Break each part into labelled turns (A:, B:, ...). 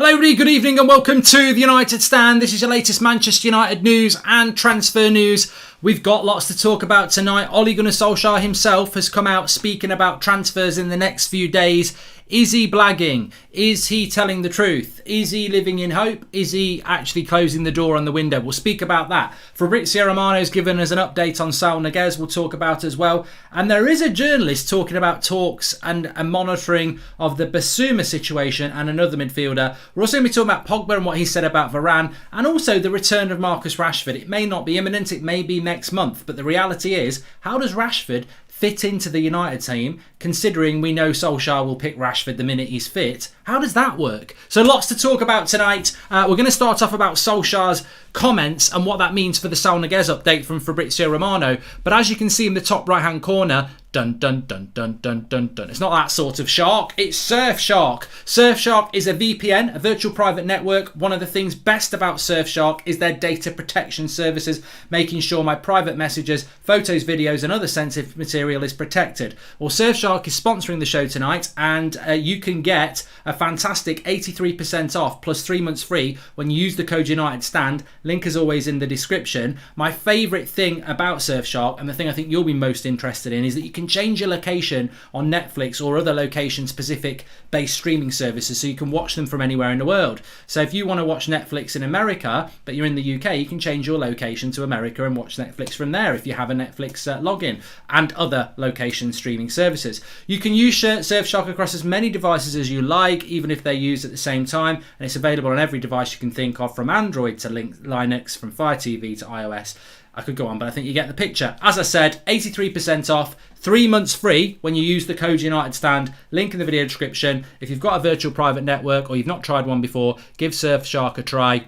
A: Hello everybody, good evening and welcome to the United Stand. This is your latest Manchester United news and transfer news. We've got lots to talk about tonight. Ole Gunnar Solskjaer himself has come out speaking about transfers in the next few days. Is he blagging? Is he telling the truth? Is he living in hope? Is he actually closing the door on the window? We'll speak about that. Fabrizio Romano's given us an update on Saul Niguez we'll talk about as well. And there is a journalist talking about talks and monitoring of the Bissouma situation and another midfielder. We're also going to be talking about Pogba and what he said about Varane, and also the return of Marcus Rashford. It may not be imminent, it may be next month, but the reality is, how does Rashford fit into the United team, considering we know Solskjaer will pick Rashford the minute he's fit? How does that work? So lots to talk about tonight. We're going to start off about Solskjaer's comments and what that means for the Saul Niguez update from Fabrizio Romano. But as you can see in the top right hand corner, dun dun dun dun dun dun dun. It's not that sort of shark, it's Surfshark. Surfshark is a VPN, a virtual private network. One of the things best about Surfshark is their data protection services, making sure my private messages, photos, videos and other sensitive material is protected. Well, Surfshark is sponsoring the show tonight, and you can get a fantastic 83% off plus 3 months free when you use the code United Stand. Link as always in the description. My favourite thing about Surfshark, and the thing I think you'll be most interested in, is that you can change your location on Netflix or other location specific based streaming services, so you can watch them from anywhere in the world. So if you want to watch Netflix in America but you're in the UK, you can change your location to America and watch Netflix from there if you have a Netflix login, and other location streaming services. You can use Surfshark across as many devices as you like, even if they're used at the same time, and it's available on every device you can think of, from Android to Linux, from Fire TV to iOS. I could go on, but I think you get the picture. As I said, 83% off, 3 months free when you use the code United Stand. Link in the video description. If you've got a virtual private network or you've not tried one before, give Surfshark a try.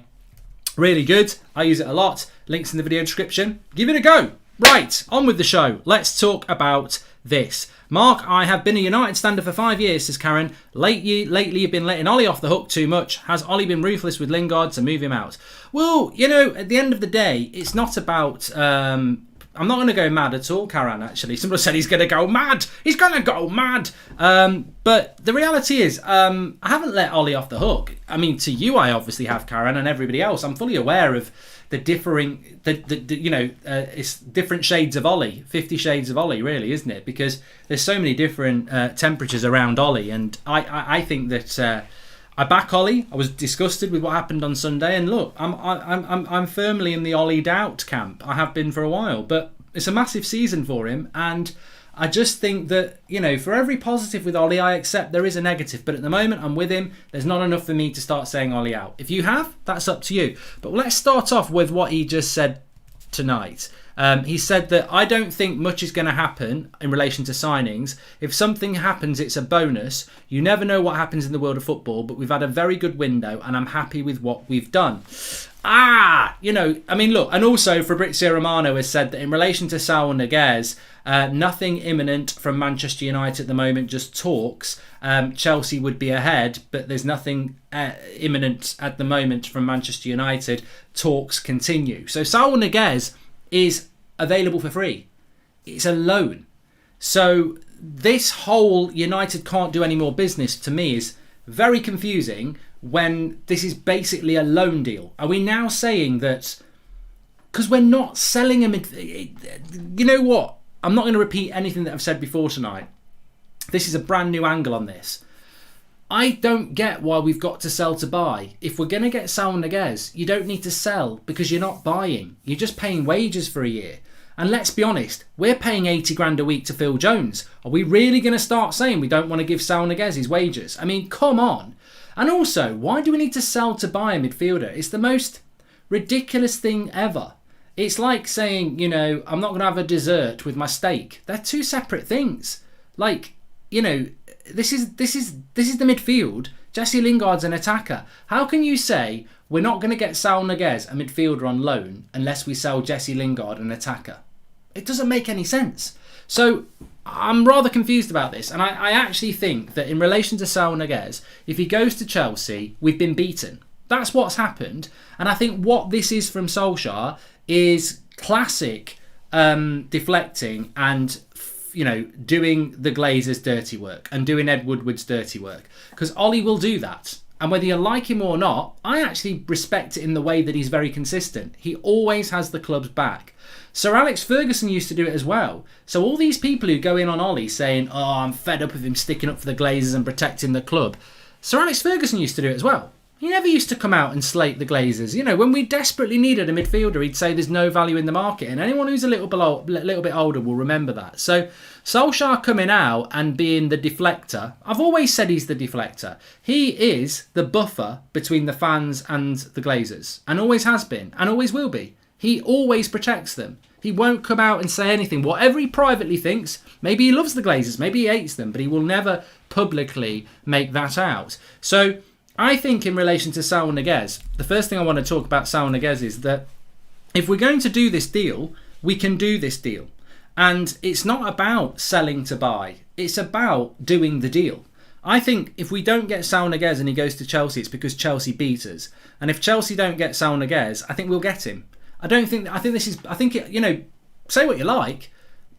A: Really good. I use it a lot. Links in the video description. Give it a go. Right, on with the show. Let's talk about this. Mark, I have been a United stander for 5 years, says Karen. Lately you've been letting Ole off the hook too much. Has Ole been ruthless with Lingard to move him out? Well, you know, at the end of the day, it's not about... I'm not going to go mad at all, Karen, actually. Somebody said he's going to go mad. He's going to go mad. But the reality is, I haven't let Ole off the hook. I mean, to you, I obviously have, Karen, and everybody else. I'm fully aware of the differing, it's different shades of Ole, 50 shades of Ole, really, isn't it? Because there's so many different temperatures around Ole, and I think that I back Ole. I was disgusted with what happened on Sunday, and look, I'm firmly in the Ole doubt camp. I have been for a while, but it's a massive season for him, and I just think that, you know, for every positive with Ole, I accept there is a negative. But at the moment, I'm with him. There's not enough for me to start saying Ole out. If you have, that's up to you. But let's start off with what he just said tonight. He said that I don't think much is going to happen in relation to signings. If something happens, it's a bonus. You never know what happens in the world of football, but we've had a very good window and I'm happy with what we've done. You know, I mean, look, and also Fabrizio Romano has said that in relation to Saul Niguez, nothing imminent from Manchester United at the moment, just talks. Chelsea would be ahead, but there's nothing imminent at the moment from Manchester United. Talks continue. So Saul Niguez is available for free. It's a loan. So this whole United can't do any more business to me is very confusing, when this is basically a loan deal. Are we now saying that because we're not selling him? You know what? I'm not going to repeat anything that I've said before tonight. This is a brand new angle on this. I don't get why we've got to sell to buy. If we're going to get Saul Niguez, you don't need to sell because you're not buying. You're just paying wages for a year. And let's be honest, we're paying 80 grand a week to Phil Jones. Are we really going to start saying we don't want to give Saul Niguez his wages? I mean, come on. And also, why do we need to sell to buy a midfielder? It's the most ridiculous thing ever. It's like saying, you know, I'm not going to have a dessert with my steak. They're two separate things. Like, you know, this is the midfield. Jesse Lingard's an attacker. How can you say we're not going to get Saul Niguez, a midfielder, on loan unless we sell Jesse Lingard, an attacker? It doesn't make any sense. So I'm rather confused about this, and I actually think that in relation to Saul Niguez, if he goes to Chelsea, we've been beaten. That's what's happened, and I think what this is from Solskjaer is classic deflecting and, you know, doing the Glazers' dirty work and doing Ed Woodward's dirty work, because Ole will do that. And whether you like him or not, I actually respect it in the way that he's very consistent. He always has the club's back. Sir Alex Ferguson used to do it as well. So all these people who go in on Ollie saying, oh, I'm fed up with him sticking up for the Glazers and protecting the club. Sir Alex Ferguson used to do it as well. He never used to come out and slate the Glazers. You know, when we desperately needed a midfielder, he'd say there's no value in the market. And anyone who's a little bit older will remember that. So Solskjaer coming out and being the deflector, I've always said he's the deflector. He is the buffer between the fans and the Glazers. And always has been. And always will be. He always protects them. He won't come out and say anything. Whatever he privately thinks, maybe he loves the Glazers, maybe he hates them, but he will never publicly make that out. So I think in relation to Saul Niguez, the first thing I want to talk about Saul Niguez is that if we're going to do this deal, we can do this deal. And it's not about selling to buy. It's about doing the deal. I think if we don't get Saul Niguez and he goes to Chelsea, it's because Chelsea beat us. And if Chelsea don't get Saul Niguez, I think we'll get him. I think you know, say what you like,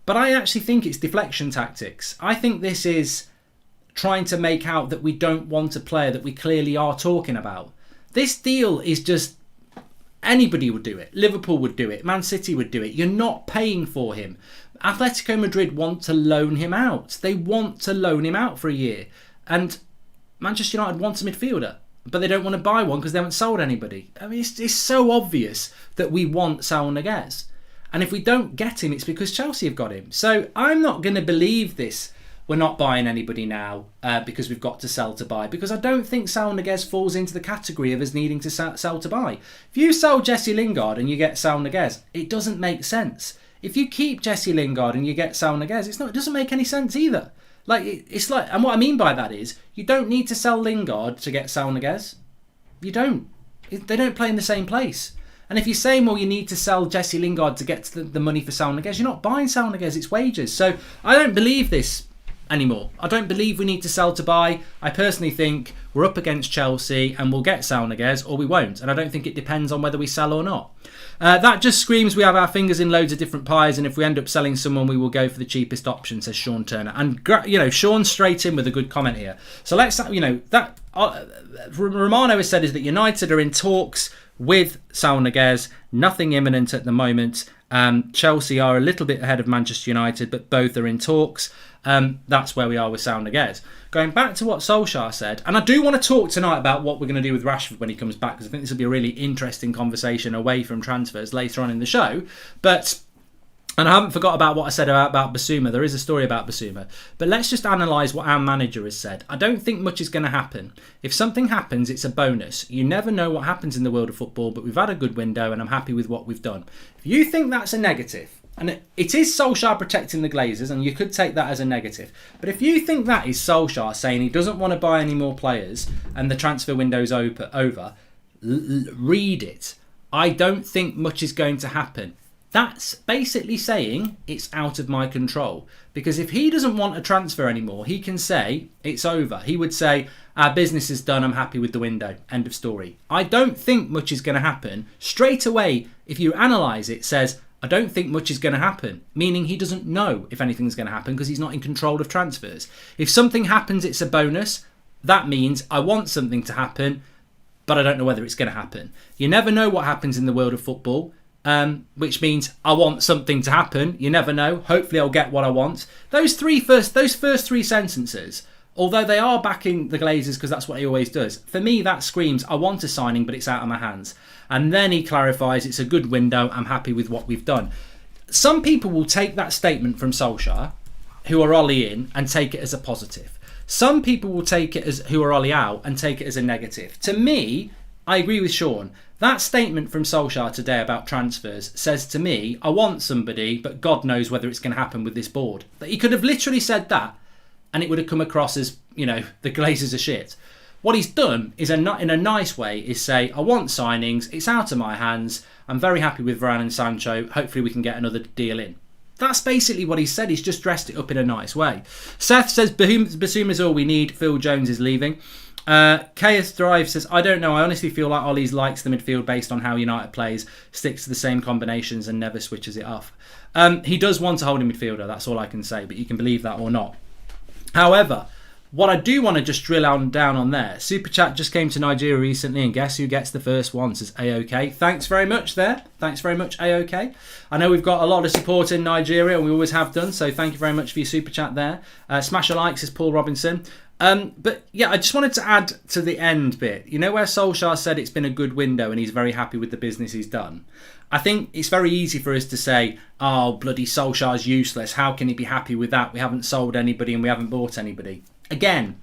A: but I actually think it's deflection tactics. I think this is trying to make out that we don't want a player that we clearly are talking about. This deal is just, anybody would do it. Liverpool would do it. Man City would do it. You're not paying for him. Atletico Madrid want to loan him out. They want to loan him out for a year. And Manchester United wants a midfielder, but they don't want to buy one because they haven't sold anybody. I mean, it's so obvious that we want Saul Niguez. And if we don't get him, it's because Chelsea have got him. So I'm not going to believe this. We're not buying anybody now because we've got to sell to buy. Because I don't think Saul Niguez falls into the category of us needing to sell to buy. If you sell Jesse Lingard and you get Saul Niguez, it doesn't make sense. If you keep Jesse Lingard and you get Saul Niguez, it doesn't make any sense either. And what I mean by that is, you don't need to sell Lingard to get Saul Niguez. You don't. They don't play in the same place. And if you're saying, well, you need to sell Jesse Lingard to get the money for Saul Niguez, you're not buying Saul Niguez, it's wages. So I don't believe this anymore. I don't believe we need to sell to buy. I personally think we're up against Chelsea and we'll get Saul Niguez or we won't. And I don't think it depends on whether we sell or not. That just screams we have our fingers in loads of different pies, and if we end up selling someone, we will go for the cheapest option, says Sean Turner. And, you know, Sean's straight in with a good comment here. So let's, you know, that Romano has said is that United are in talks with Saul Niguez, nothing imminent at the moment. Chelsea are a little bit ahead of Manchester United, but both are in talks. That's where we are with Saul Niguez. Going back to what Solskjaer said, and I do want to talk tonight about what we're going to do with Rashford when he comes back, because I think this will be a really interesting conversation away from transfers later on in the show. And I haven't forgot about what I said about Bissouma. There is a story about Bissouma. But let's just analyse what our manager has said. I don't think much is going to happen. If something happens, it's a bonus. You never know what happens in the world of football, but we've had a good window and I'm happy with what we've done. If you think that's a negative, and it is Solskjaer protecting the Glazers, and you could take that as a negative. But if you think that is Solskjaer saying he doesn't want to buy any more players and the transfer window's over, read it. I don't think much is going to happen. That's basically saying it's out of my control. Because if he doesn't want a transfer anymore, he can say it's over. He would say, our business is done, I'm happy with the window. End of story. I don't think much is going to happen. Straight away, if you analyse it, says, I don't think much is going to happen, meaning he doesn't know if anything's going to happen because he's not in control of transfers. If something happens, it's a bonus. That means I want something to happen, but I don't know whether it's going to happen. You never know what happens in the world of football, which means I want something to happen. You never know. Hopefully I'll get what I want. Those first three sentences, although they are backing the Glazers because that's what he always does, for me that screams I want a signing but it's out of my hands. And then he clarifies it's a good window, I'm happy with what we've done. Some people will take that statement from Solskjaer, who are Ollie in, and take it as a positive. Some people will take it as who are Ollie out and take it as a negative. To me, I agree with Sean. That statement from Solskjaer today about transfers says to me, I want somebody, but God knows whether it's going to happen with this board. That he could have literally said that and it would have come across as, you know, the Glazers are shit. What he's done is, in a nice way, is say, I want signings, it's out of my hands, I'm very happy with Varane and Sancho, hopefully we can get another deal in. That's basically what he said, he's just dressed it up in a nice way. Seth says, Bissouma's all we need, Phil Jones is leaving. Chaos Drive says, I don't know, I honestly feel like Ollie's likes the midfield based on how United plays, sticks to the same combinations and never switches it off. He does want a holding midfielder, that's all I can say, but you can believe that or not. However, What I do want to just drill down on there, Super Chat just came to Nigeria recently, and guess who gets the first one? Says AOK. Thanks very much there. Thanks very much, AOK. I know we've got a lot of support in Nigeria, and we always have done, so thank you very much for your Super Chat there. Smash a like, says Paul Robinson. But yeah, I just wanted to add to the end bit. You know where Solskjaer said it's been a good window and he's very happy with the business he's done? I think it's very easy for us to say, oh, bloody Solskjaer's useless. How can he be happy with that? We haven't sold anybody and we haven't bought anybody. Again,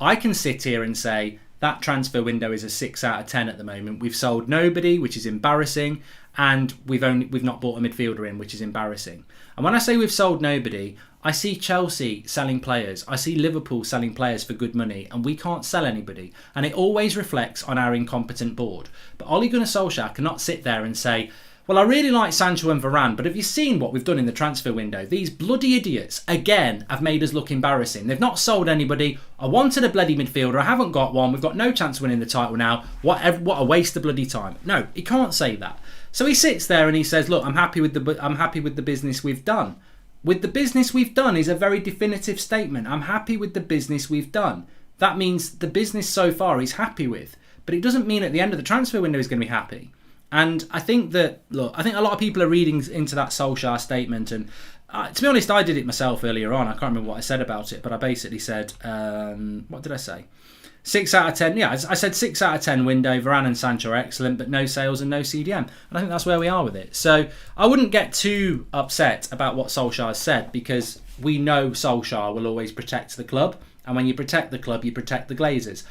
A: I can sit here and say that transfer window is a 6 out of 10 at the moment. We've sold nobody, which is embarrassing, and we've not bought a midfielder in, which is embarrassing. And when I say we've sold nobody, I see Chelsea selling players. I see Liverpool selling players for good money, and we can't sell anybody. And it always reflects on our incompetent board. But Ole Gunnar Solskjaer cannot sit there and say, well, I really like Sancho and Varane, but have you seen what we've done in the transfer window? These bloody idiots, again, have made us look embarrassing. They've not sold anybody. I wanted a bloody midfielder. I haven't got one. We've got no chance of winning the title now. What a waste of bloody time. No, he can't say that. So he sits there and he says, look, I'm happy with the business we've done. With the business we've done is a very definitive statement. I'm happy with the business we've done. That means the business so far he's happy with. But it doesn't mean at the end of the transfer window he's going to be happy. And I think that, look, I think a lot of people are reading into that Solskjaer statement. And to be honest, I did it myself earlier on. I can't remember what I said about it, but I basically said, what did I say? 6 out of 10. Yeah, I said 6 out of 10 window. Varane and Sancho are excellent, but no sales and no CDM. And I think that's where we are with it. So I wouldn't get too upset about what Solskjaer said, because we know Solskjaer will always protect the club. And when you protect the club, you protect the Glazers.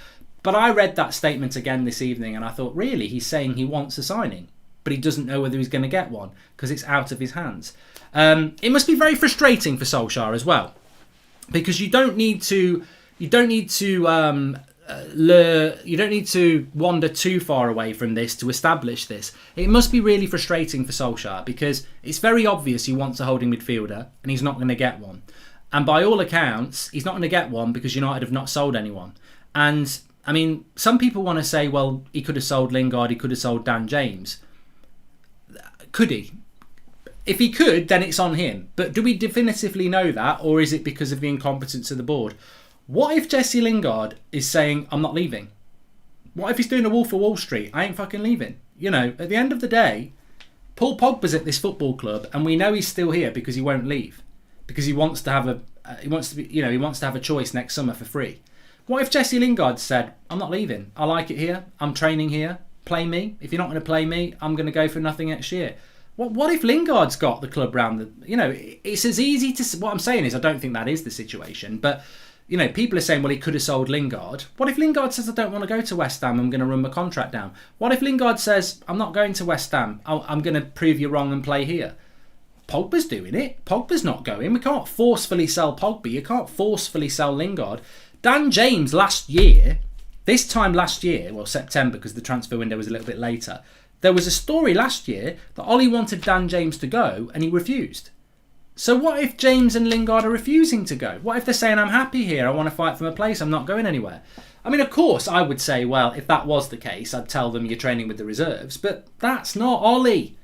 A: But I read that statement again this evening and I thought, really, he's saying he wants a signing, but he doesn't know whether he's going to get one because it's out of his hands. It must be very frustrating for Solskjaer as well, because you don't need to wander too far away from this to establish this. It must be really frustrating for Solskjaer because it's very obvious he wants a holding midfielder and he's not going to get one. And by all accounts, he's not going to get one because United have not sold anyone. And I mean, some people want to say, well, he could have sold Lingard, he could have sold Dan James. Could he? If he could, then it's on him. But do we definitively know that, or is it because of the incompetence of the board? What if Jesse Lingard is saying, I'm not leaving? What if he's doing a Wolf of Wall Street? I ain't fucking leaving. You know, at the end of the day, Paul Pogba's at this football club, and we know he's still here because he won't leave, because he wants to have a choice next summer for free. What if Jesse Lingard said, I'm not leaving. I like it here. I'm training here. Play me. If you're not going to play me, I'm going to go for nothing next year. What if Lingard's got the club round the... You know, it's as easy to... What I'm saying is I don't think that is the situation. But, you know, people are saying, well, he could have sold Lingard. What if Lingard says, I don't want to go to West Ham. I'm going to run my contract down. What if Lingard says, I'm not going to West Ham. I'm going to prove you wrong and play here. Pogba's doing it. Pogba's not going. We can't forcefully sell Pogba. You can't forcefully sell Lingard. Dan James this time last year, well, September, because the transfer window was a little bit later, there was a story last year that Ollie wanted Dan James to go and he refused. So what if James and Lingard are refusing to go? What if they're saying, I'm happy here, I want to fight for my place, I'm not going anywhere? I mean, of course, I would say, well, if that was the case, I'd tell them you're training with the reserves, but that's not Ollie.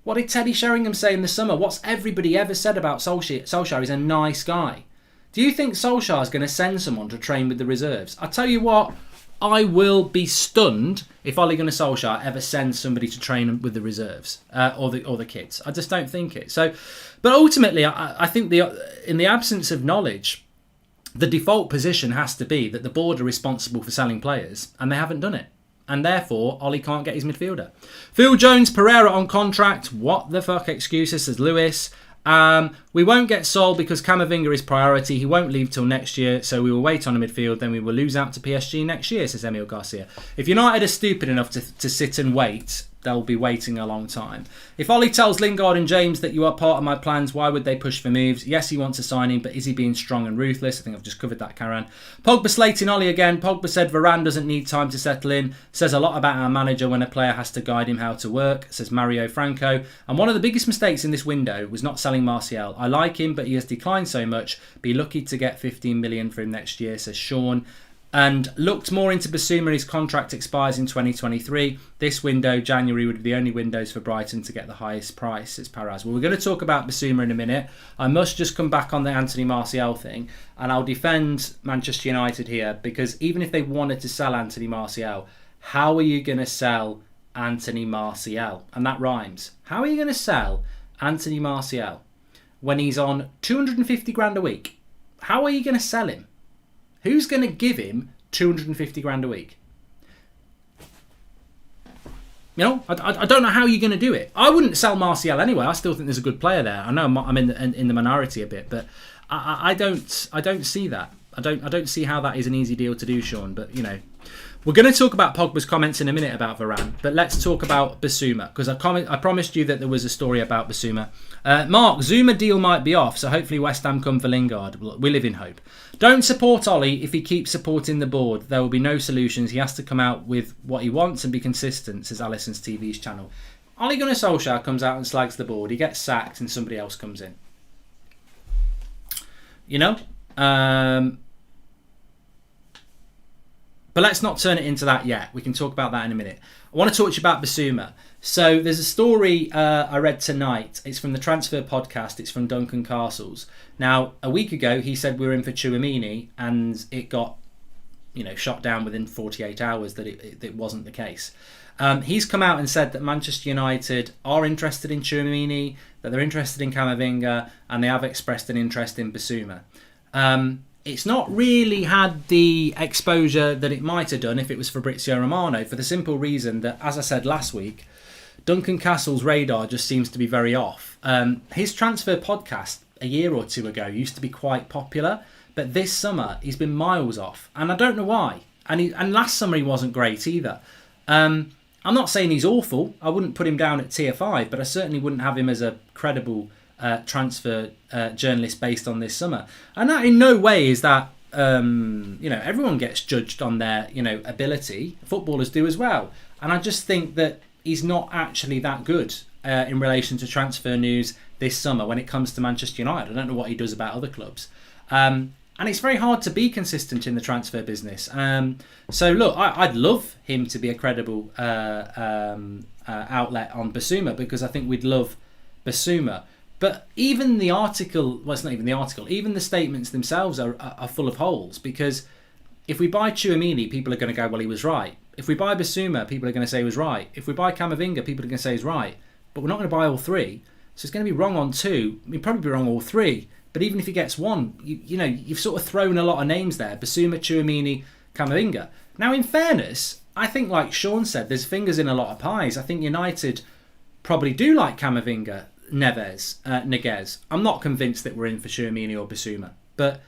A: What did Teddy Sheringham say in the summer? What's everybody ever said about Solskjaer? Solskjaer is a nice guy. Do you think Solskjaer is going to send someone to train with the reserves? I tell you what, I will be stunned if Ole Gunnar Solskjaer ever sends somebody to train with the reserves or the kids. I just don't think it. So, but ultimately, I think in the absence of knowledge, the default position has to be that the board are responsible for selling players, and they haven't done it. And therefore, Ollie can't get his midfielder. Phil Jones, Pereira on contract. What the fuck excuses, says Lewis. We won't get Saul because Camavinga is priority. He won't leave till next year, so we will wait on a midfield, then we will lose out to PSG next year, says Emil Garcia. If United are stupid enough to sit and wait, they'll be waiting a long time. If Ollie tells Lingard and James that you are part of my plans, why would they push for moves? Yes, he wants a signing, but is he being strong and ruthless? I think I've just covered that, Karan. Pogba slating Ollie again. Pogba said Varane doesn't need time to settle in. Says a lot about our manager when a player has to guide him how to work, says Mario Franco. And one of the biggest mistakes in this window was not selling Martial. I like him, but he has declined so much. Be lucky to get 15 million for him next year, says Sean. and looked more into Bissouma. His contract expires in 2023. This window, January, would be the only windows for Brighton to get the highest price. It's Paraz. Well, we're going to talk about Bissouma in a minute. I must just come back on the Anthony Martial thing, and I'll defend Manchester United here, because even if they wanted to sell Anthony Martial, how are you going to sell Anthony Martial? And that rhymes. How are you going to sell Anthony Martial when he's on 250 grand a week? How are you going to sell him? Who's going to give him 250 grand a week? You know, I don't know how you're going to do it. I wouldn't sell Martial anyway. I still think there's a good player there. I know I'm in the minority a bit, but I don't see that. I don't see how that is an easy deal to do, Sean. But you know, we're going to talk about Pogba's comments in a minute about Varane, but let's talk about Bissouma, because I promised you that there was a story about Bissouma. Mark, Zuma deal might be off, so hopefully West Ham come for Lingard. We live in hope. Don't support Ollie if he keeps supporting the board. There will be no solutions. He has to come out with what he wants and be consistent, says Alison's TV's channel. Ole Gunnar Solskjaer comes out and slags the board. He gets sacked and somebody else comes in. You know? But let's not turn it into that yet. We can talk about that in a minute. I want to talk to you about Bissouma. So there's a story I read tonight. It's from the Transfer Podcast. It's from Duncan Castles. Now, a week ago, he said we were in for Tchouaméni, and it got, shot down within 48 hours that it wasn't the case. He's come out and said that Manchester United are interested in Tchouaméni, that they're interested in Camavinga, and they have expressed an interest in Bissouma. It's not really had the exposure that it might have done if it was Fabrizio Romano, for the simple reason that, as I said last week, Duncan Castle's radar just seems to be very off. His Transfer Podcast a year or two ago used to be quite popular, but this summer he's been miles off, and I don't know why. And last summer he wasn't great either. I'm not saying he's awful. I wouldn't put him down at tier 5, but I certainly wouldn't have him as a credible transfer journalist based on this summer. And that in no way is that everyone gets judged on their ability. Footballers do as well. And I just think that he's not actually that good in relation to transfer news this summer when it comes to Manchester United. I don't know what he does about other clubs. And it's very hard to be consistent in the transfer business. So look, I'd love him to be a credible outlet on Bissouma, because I think we'd love Bissouma. But even the article, well, it's not even the article, even the statements themselves are full of holes, because if we buy Tchouaméni, people are going to go, well, he was right. If we buy Bissouma, people are going to say he was right. If we buy Camavinga, people are going to say he's right. But we're not going to buy all three. So it's going to be wrong on two. We'd probably be wrong all three. But even if he gets one, you've sort of thrown a lot of names there. Bissouma, Tchouaméni, Camavinga. Now, in fairness, I think, like Sean said, there's fingers in a lot of pies. I think United probably do like Camavinga, Niguez. I'm not convinced that we're in for Tchouaméni or Bissouma. But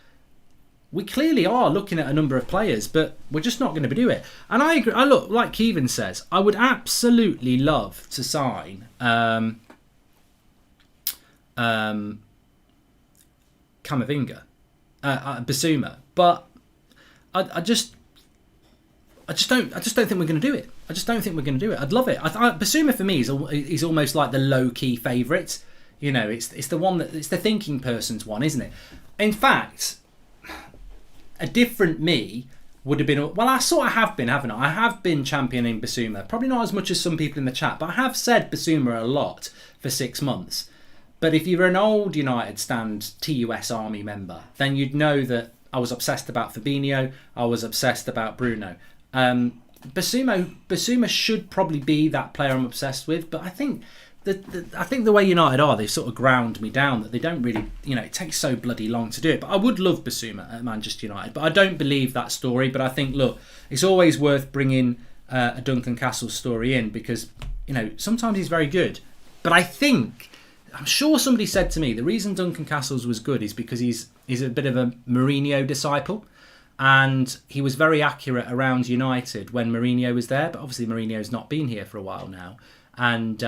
A: we clearly are looking at a number of players, but we're just not going to do it. And I agree. Look, like Kevin says, I would absolutely love to sign Camavinga, Bissouma, but I just don't think we're going to do it. I just don't think we're going to do it. I'd love it. Bissouma for me is almost like the low key favourite. It's the one it's the thinking person's one, isn't it? In fact, a different me would have been, well, I sort of have been, haven't I? I have been championing Bissouma. Probably not as much as some people in the chat, but I have said Bissouma a lot for 6 months. But if you're an old United Stand TUS Army member, then you'd know that I was obsessed about Fabinho. I was obsessed about Bruno. Bissouma should probably be that player I'm obsessed with, but I think the way United are, they sort of ground me down, that they don't really, it takes so bloody long to do it. But I would love Bissouma at Manchester United, but I don't believe that story. But I think, look, it's always worth bringing a Duncan Castles story in, because sometimes he's very good. But I'm sure somebody said to me the reason Duncan Castles was good is because he's a bit of a Mourinho disciple, and he was very accurate around United when Mourinho was there. But obviously Mourinho's not been here for a while now. And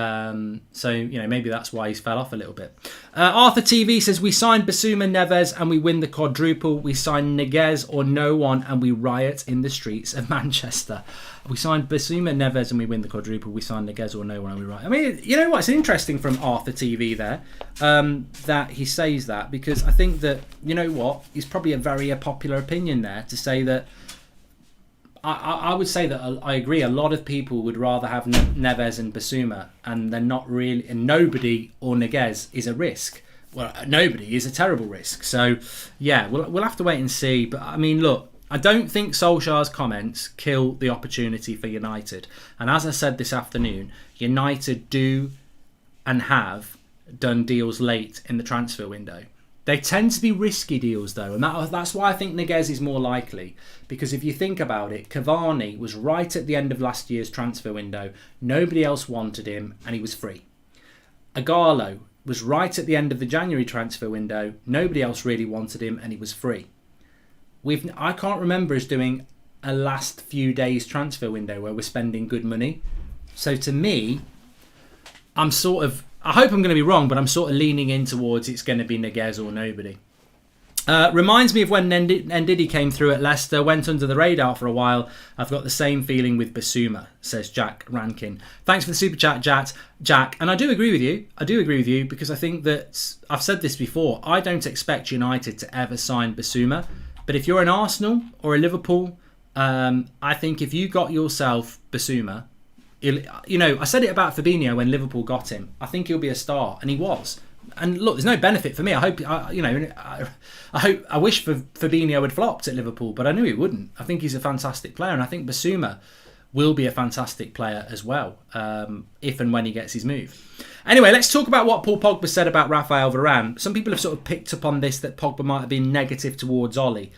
A: so, maybe that's why he's fell off a little bit. Arthur TV says, we signed Bissouma, Neves, and we win the quadruple. We signed Niguez or no one, and we riot in the streets of Manchester. We signed Bissouma, Neves, and we win the quadruple. We signed Niguez or no one, and we riot. I mean, you know what? It's interesting from Arthur TV there that he says that, because I think that, he's probably a very popular opinion there to say that I would say that I agree. A lot of people would rather have Neves and Bissouma, and they're not really. And nobody or Niguez is a risk. Well, nobody is a terrible risk. So, yeah, we'll have to wait and see. But I mean, look, I don't think Solskjaer's comments kill the opportunity for United. And as I said this afternoon, United do and have done deals late in the transfer window. They tend to be risky deals, though, and that's why I think Niguez is more likely. Because if you think about it, Cavani was right at the end of last year's transfer window. Nobody else wanted him, and he was free. Agallo was right at the end of the January transfer window. Nobody else really wanted him, and he was free. I can't remember us doing a last few days transfer window where we're spending good money. So to me, I hope I'm going to be wrong, but I'm sort of leaning in towards it's going to be Niguez or nobody. Reminds me of when Ndidi came through at Leicester, went under the radar for a while. I've got the same feeling with Bissouma, says Jack Rankin. Thanks for the super chat, Jack. And I do agree with you. Because I think that, I've said this before, I don't expect United to ever sign Bissouma. But if you're an Arsenal or a Liverpool, I think if you got yourself Bissouma, I said it about Fabinho when Liverpool got him. I think he'll be a star, and he was. And look, there's no benefit for me. I wish Fabinho had flopped at Liverpool, but I knew he wouldn't. I think he's a fantastic player, and I think Bissouma will be a fantastic player as well, if and when he gets his move. Anyway, let's talk about what Paul Pogba said about Raphael Varane. Some people have sort of picked up on this, that Pogba might have been negative towards Ollie.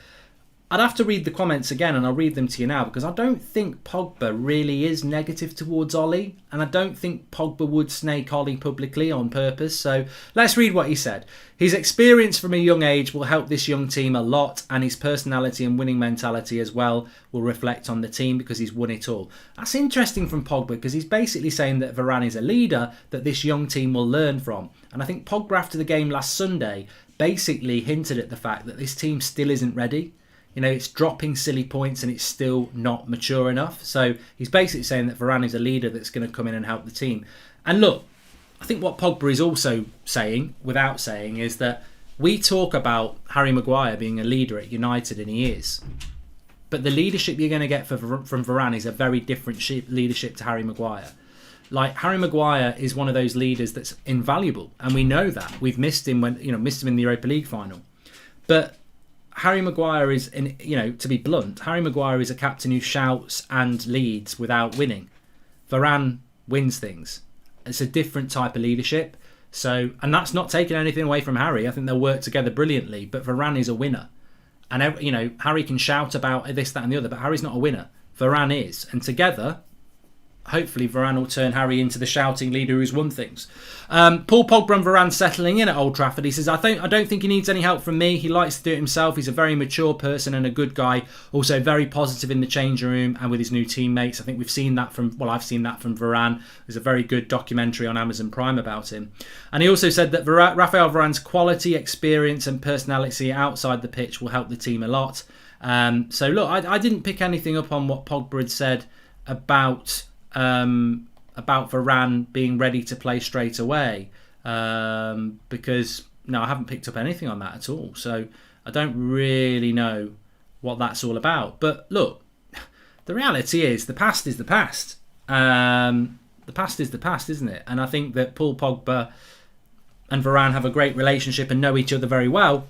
A: I'd have to read the comments again, and I'll read them to you now, because I don't think Pogba really is negative towards Ollie, and I don't think Pogba would snake Ollie publicly on purpose. So let's read what he said. His experience from a young age will help this young team a lot, and his personality and winning mentality as well will reflect on the team because he's won it all. That's interesting from Pogba, because he's basically saying that Varane is a leader that this young team will learn from. And I think Pogba, after the game last Sunday, basically hinted at the fact that this team still isn't ready. It's dropping silly points and it's still not mature enough. So he's basically saying that Varane is a leader that's going to come in and help the team. And look, I think what Pogba is also saying, without saying, is that we talk about Harry Maguire being a leader at United, and he is. But the leadership you're going to get from Varane is a very different leadership to Harry Maguire. Like, Harry Maguire is one of those leaders that's invaluable, and we know that. We've missed him in the Europa League final. But Harry Maguire is, to be blunt, Harry Maguire is a captain who shouts and leads without winning. Varane wins things. It's a different type of leadership. So, and that's not taking anything away from Harry. I think they'll work together brilliantly. But Varane is a winner. And, Harry can shout about this, that and the other, but Harry's not a winner. Varane is. And together, hopefully Varane will turn Harry into the shouting leader who's won things. Paul Pogba and Varane settling in at Old Trafford. He says, I don't think he needs any help from me. He likes to do it himself. He's a very mature person and a good guy. Also very positive in the changing room and with his new teammates. I think I've seen that from Varane. There's a very good documentary on Amazon Prime about him. And he also said that Raphael Varane's quality, experience and personality outside the pitch will help the team a lot. So look, I didn't pick anything up on what Pogba had said about Varane being ready to play straight away, because I haven't picked up anything on that at all. So I don't really know what that's all about. But look, the reality is the past is the past. The past is the past, isn't it? And I think that Paul Pogba and Varane have a great relationship and know each other very well.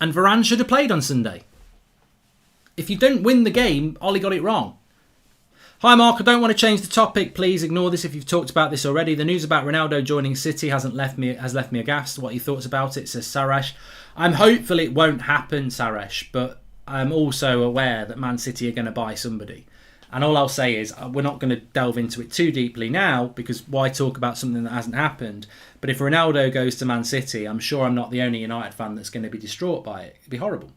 A: And Varane should have played on Sunday. If you don't win the game, Ollie got it wrong. Hi Mark, I don't want to change the topic. Please ignore this if you've talked about this already. The news about Ronaldo joining City has left me aghast. What are your thoughts about it? Says Saresh. I'm hopeful it won't happen, Saresh, but I'm also aware that Man City are going to buy somebody. And all I'll say is we're not going to delve into it too deeply now, because why talk about something that hasn't happened? But if Ronaldo goes to Man City, I'm sure I'm not the only United fan that's going to be distraught by it. It'd be horrible.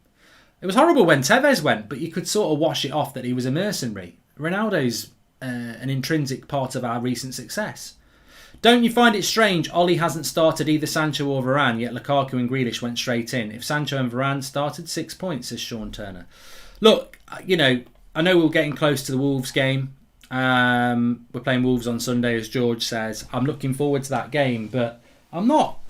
A: It was horrible when Tevez went, but you could sort of wash it off that he was a mercenary. Ronaldo's an intrinsic part of our recent success. Don't you find it strange Ollie hasn't started either Sancho or Varane, yet Lukaku and Grealish went straight in? If Sancho and Varane started, 6 points, says Sean Turner. Look, I know we're getting close to the Wolves game. We're playing Wolves on Sunday, as George says. I'm looking forward to that game, but I'm not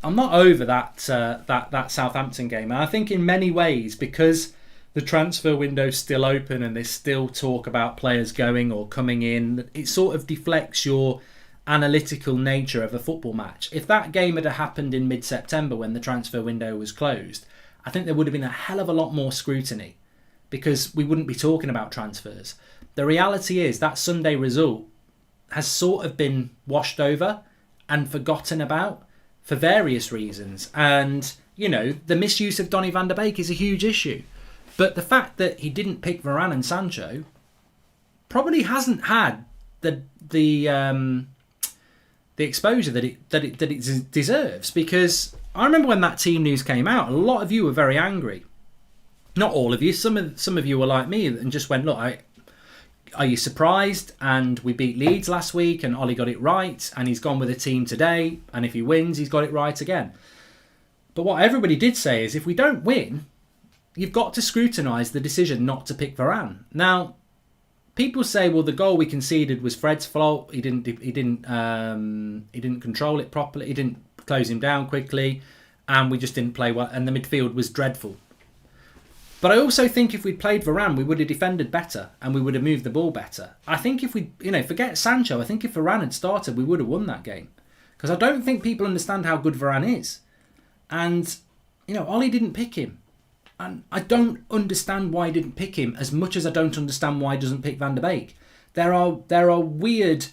A: over that Southampton game. And I think in many ways, because the transfer window's still open and there's still talk about players going or coming in, it sort of deflects your analytical nature of a football match. If that game had happened in mid-September when the transfer window was closed, I think there would have been a hell of a lot more scrutiny because we wouldn't be talking about transfers. The reality is that Sunday result has sort of been washed over and forgotten about for various reasons. And, you know, the misuse of Donny van der Beek is a huge issue. But the fact that he didn't pick Varane and Sancho probably hasn't had the exposure that it deserves. Because I remember when that team news came out, a lot of you were very angry. Not all of you. Some of you were like me and just went, look, are you surprised? And we beat Leeds last week and Ollie got it right and he's gone with a team today. And if he wins, he's got it right again. But what everybody did say is if we don't win, you've got to scrutinise the decision not to pick Varane. Now, people say, well, the goal we conceded was Fred's fault. He didn't control it properly. He didn't close him down quickly, and we just didn't play well. And the midfield was dreadful. But I also think if we'd played Varane, we would have defended better and we would have moved the ball better. I think if we, forget Sancho, I think if Varane had started, we would have won that game. Because I don't think people understand how good Varane is. And, Ollie didn't pick him. And I don't understand why he didn't pick him as much as I don't understand why he doesn't pick Van der Beek. There are weird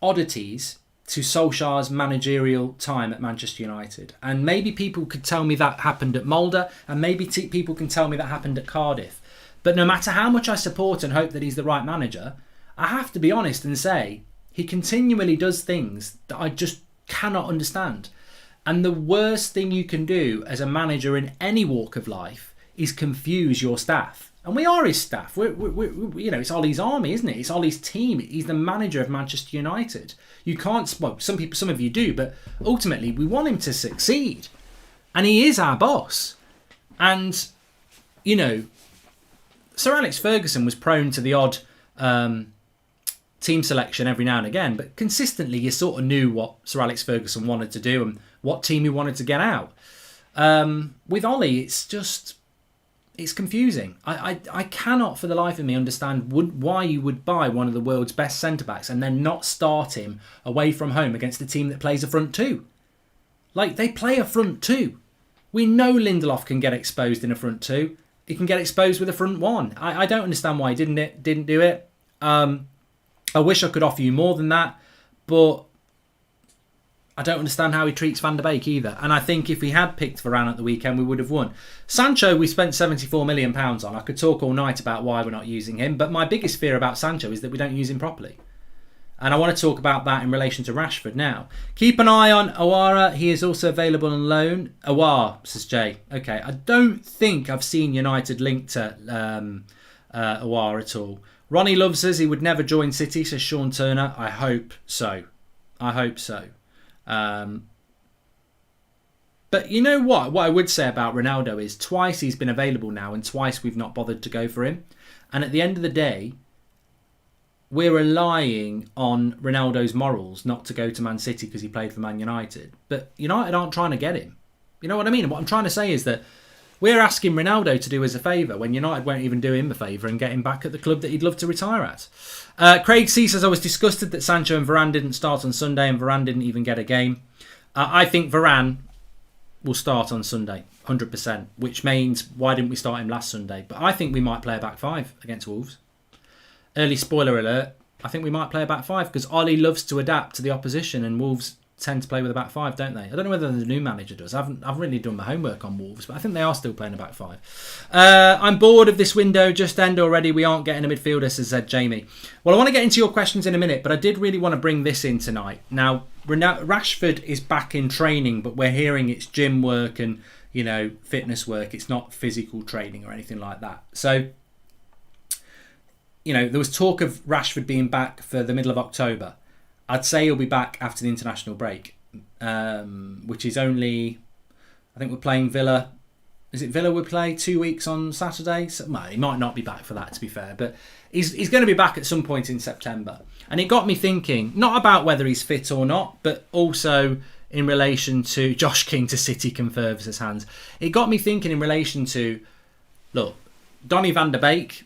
A: oddities to Solskjaer's managerial time at Manchester United. And maybe people could tell me that happened at Mulder, and maybe people can tell me that happened at Cardiff. But no matter how much I support and hope that he's the right manager, I have to be honest and say he continually does things that I just cannot understand. And the worst thing you can do as a manager in any walk of life is confuse your staff. And we are his staff. We're it's Ollie's army, isn't it? It's Ollie's team. He's the manager of Manchester United. You can't, well, some of you do, but ultimately we want him to succeed. And he is our boss. And, Sir Alex Ferguson was prone to the odd team selection every now and again, but consistently you sort of knew what Sir Alex Ferguson wanted to do and what team he wanted to get out. With Ollie, it's confusing. I cannot for the life of me understand why you would buy one of the world's best centre-backs and then not start him away from home against a team that plays a front two. Like, they play a front two. We know Lindelof can get exposed in a front two. He can get exposed with a front one. I don't understand why he didn't do it. I wish I could offer you more than that, but I don't understand how he treats Van der Beek either. And I think if we had picked Varane at the weekend, we would have won. Sancho, we spent £74 million on. I could talk all night about why we're not using him, but my biggest fear about Sancho is that we don't use him properly. And I want to talk about that in relation to Rashford now. Keep an eye on Awara. He is also available on loan. Awar, says Jay. Okay, I don't think I've seen United linked to Awar at all. Ronnie loves us. He would never join City, says Sean Turner. I hope so. But you know what? What I would say about Ronaldo is twice he's been available now and twice we've not bothered to go for him. And at the end of the day, we're relying on Ronaldo's morals not to go to Man City because he played for Man United. But United aren't trying to get him. You know what I mean? What I'm trying to say is that we're asking Ronaldo to do us a favour when United won't even do him a favour and get him back at the club that he'd love to retire at. Craig C says, I was disgusted that Sancho and Varane didn't start on Sunday and Varane didn't even get a game. I think Varane will start on Sunday, 100%, which means why didn't we start him last Sunday? But I think we might play a back five against Wolves. Early spoiler alert, I think we might play a back five because Ollie loves to adapt to the opposition and Wolves tend to play with a back five, don't they? I don't know whether the new manager does. I've really done my homework on Wolves, but I think they are still playing a back five. I'm bored of this window. Just end already. We aren't getting a midfielder, said Jamie. Well, I want to get into your questions in a minute, but I did really want to bring this in tonight. Now, Rashford is back in training, but we're hearing it's gym work and, fitness work. It's not physical training or anything like that. So, there was talk of Rashford being back for the middle of October. I'd say he'll be back after the international break, which is only, I think we're playing Villa. Is it Villa we play 2 weeks on Saturday? So, well, he might not be back for that, to be fair, but he's going to be back at some point in September. And it got me thinking, not about whether he's fit or not, but also in relation to Josh King to City confirms his hands. It got me thinking in relation to, look, Donny van der Beek,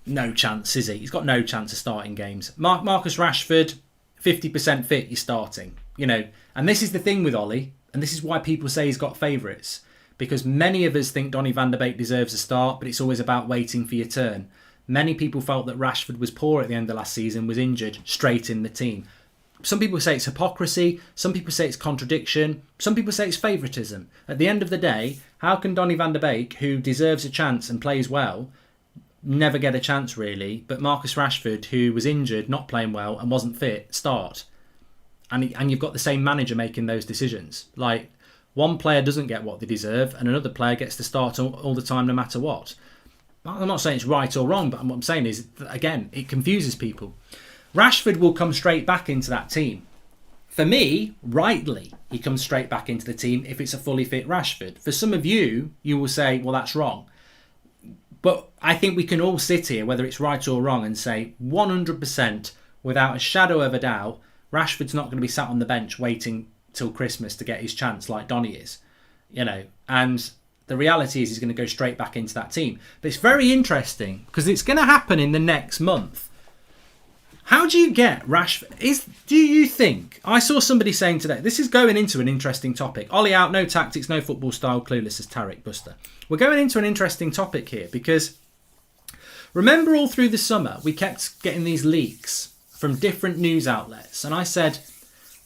A: no chance, is he? He's got no chance of starting games. Marcus Rashford, 50% fit, you're starting. You know, and this is the thing with Ollie, and this is why people say he's got favourites. Because many of us think Donny van der Beek deserves a start, but it's always about waiting for your turn. Many people felt that Rashford was poor at the end of last season, was injured, straight in the team. Some people say it's hypocrisy. Some people say it's contradiction. Some people say it's favouritism. At the end of the day, how can Donny van der Beek, who deserves a chance and plays well, never get a chance really, but Marcus Rashford, who was injured, not playing well and wasn't fit, start? And you've got the same manager making those decisions. Like, one player doesn't get what they deserve and another player gets to start all the time no matter what. I'm not saying it's right or wrong, but what I'm saying is, again, it confuses people. Rashford will come straight back into that team. For me, rightly, he comes straight back into the team if it's a fully fit Rashford. For some of you, you will say, well, that's wrong. But I think we can all sit here, whether it's right or wrong, and say 100% without a shadow of a doubt, Rashford's not going to be sat on the bench waiting till Christmas to get his chance like Donny is. You know, and the reality is he's going to go straight back into that team. But it's very interesting because it's going to happen in the next month. How do you get Rashford? Do you think... I saw somebody saying today, this is going into an interesting topic. Ollie out, no tactics, no football style, clueless as Tarek Buster. We're going into an interesting topic here because remember all through the summer, we kept getting these leaks from different news outlets. And I said,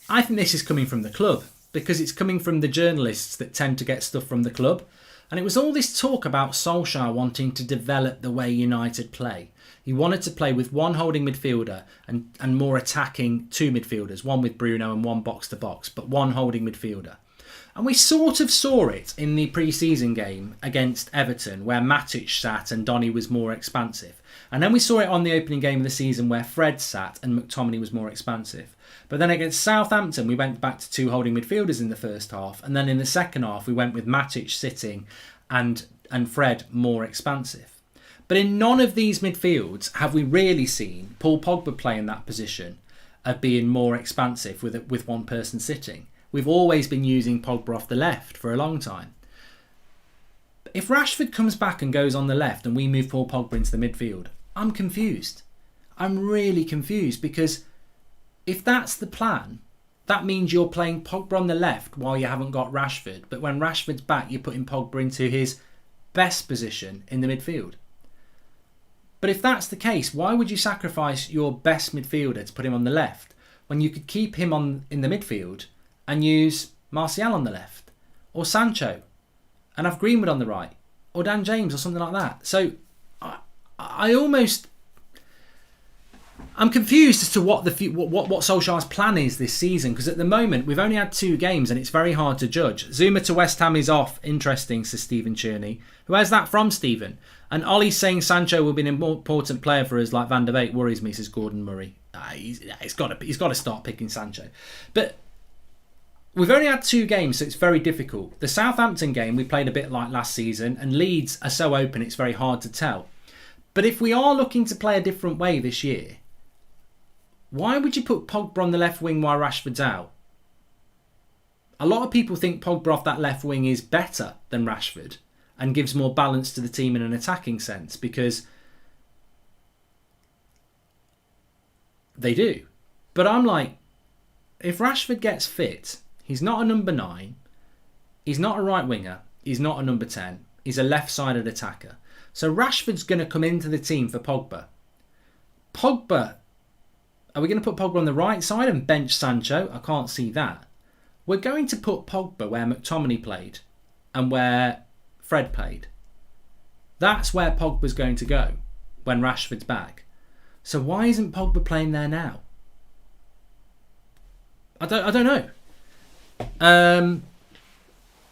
A: I think this is coming from the club because it's coming from the journalists that tend to get stuff from the club. And it was all this talk about Solskjaer wanting to develop the way United play. He wanted to play with one holding midfielder and more attacking two midfielders, one with Bruno and one box-to-box, but one holding midfielder. And we sort of saw it in the pre-season game against Everton, where Matic sat and Donny was more expansive. And then we saw it on the opening game of the season where Fred sat and McTominay was more expansive. But then against Southampton, we went back to two holding midfielders in the first half. And then in the second half, we went with Matic sitting and Fred more expansive. But in none of these midfields have we really seen Paul Pogba play in that position of being more expansive with one person sitting. We've always been using Pogba off the left for a long time. If Rashford comes back and goes on the left and we move Paul Pogba into the midfield, I'm confused. I'm really confused because if that's the plan, that means you're playing Pogba on the left while you haven't got Rashford. But when Rashford's back, you're putting Pogba into his best position in the midfield. But if that's the case, why would you sacrifice your best midfielder to put him on the left when you could keep him in the midfield and use Martial on the left or Sancho and have Greenwood on the right or Dan James or something like that? So I'm confused as to what Solskjaer's plan is this season, because at the moment we've only had 2 games and it's very hard to judge. Zuma to West Ham is off. Interesting, says Stephen Cherney. Where's that from, Stephen? And Ollie's saying Sancho will be an important player for us like Van der Beek worries me, says Gordon Murray. He's got to start picking Sancho. But we've only had 2 games, so it's very difficult. The Southampton game we played a bit like last season, and Leeds are so open it's very hard to tell. But if we are looking to play a different way this year, why would you put Pogba on the left wing while Rashford's out? A lot of people think Pogba off that left wing is better than Rashford and gives more balance to the team in an attacking sense, because they do. But I'm like, if Rashford gets fit, he's not a number 9, he's not a right winger, he's not a number 10, he's a left-sided attacker. So Rashford's going to come into the team for Pogba. Are we going to put Pogba on the right side and bench Sancho? I can't see that. We're going to put Pogba where McTominay played and where Fred played. That's where Pogba's going to go when Rashford's back. So why isn't Pogba playing there now? I don't know.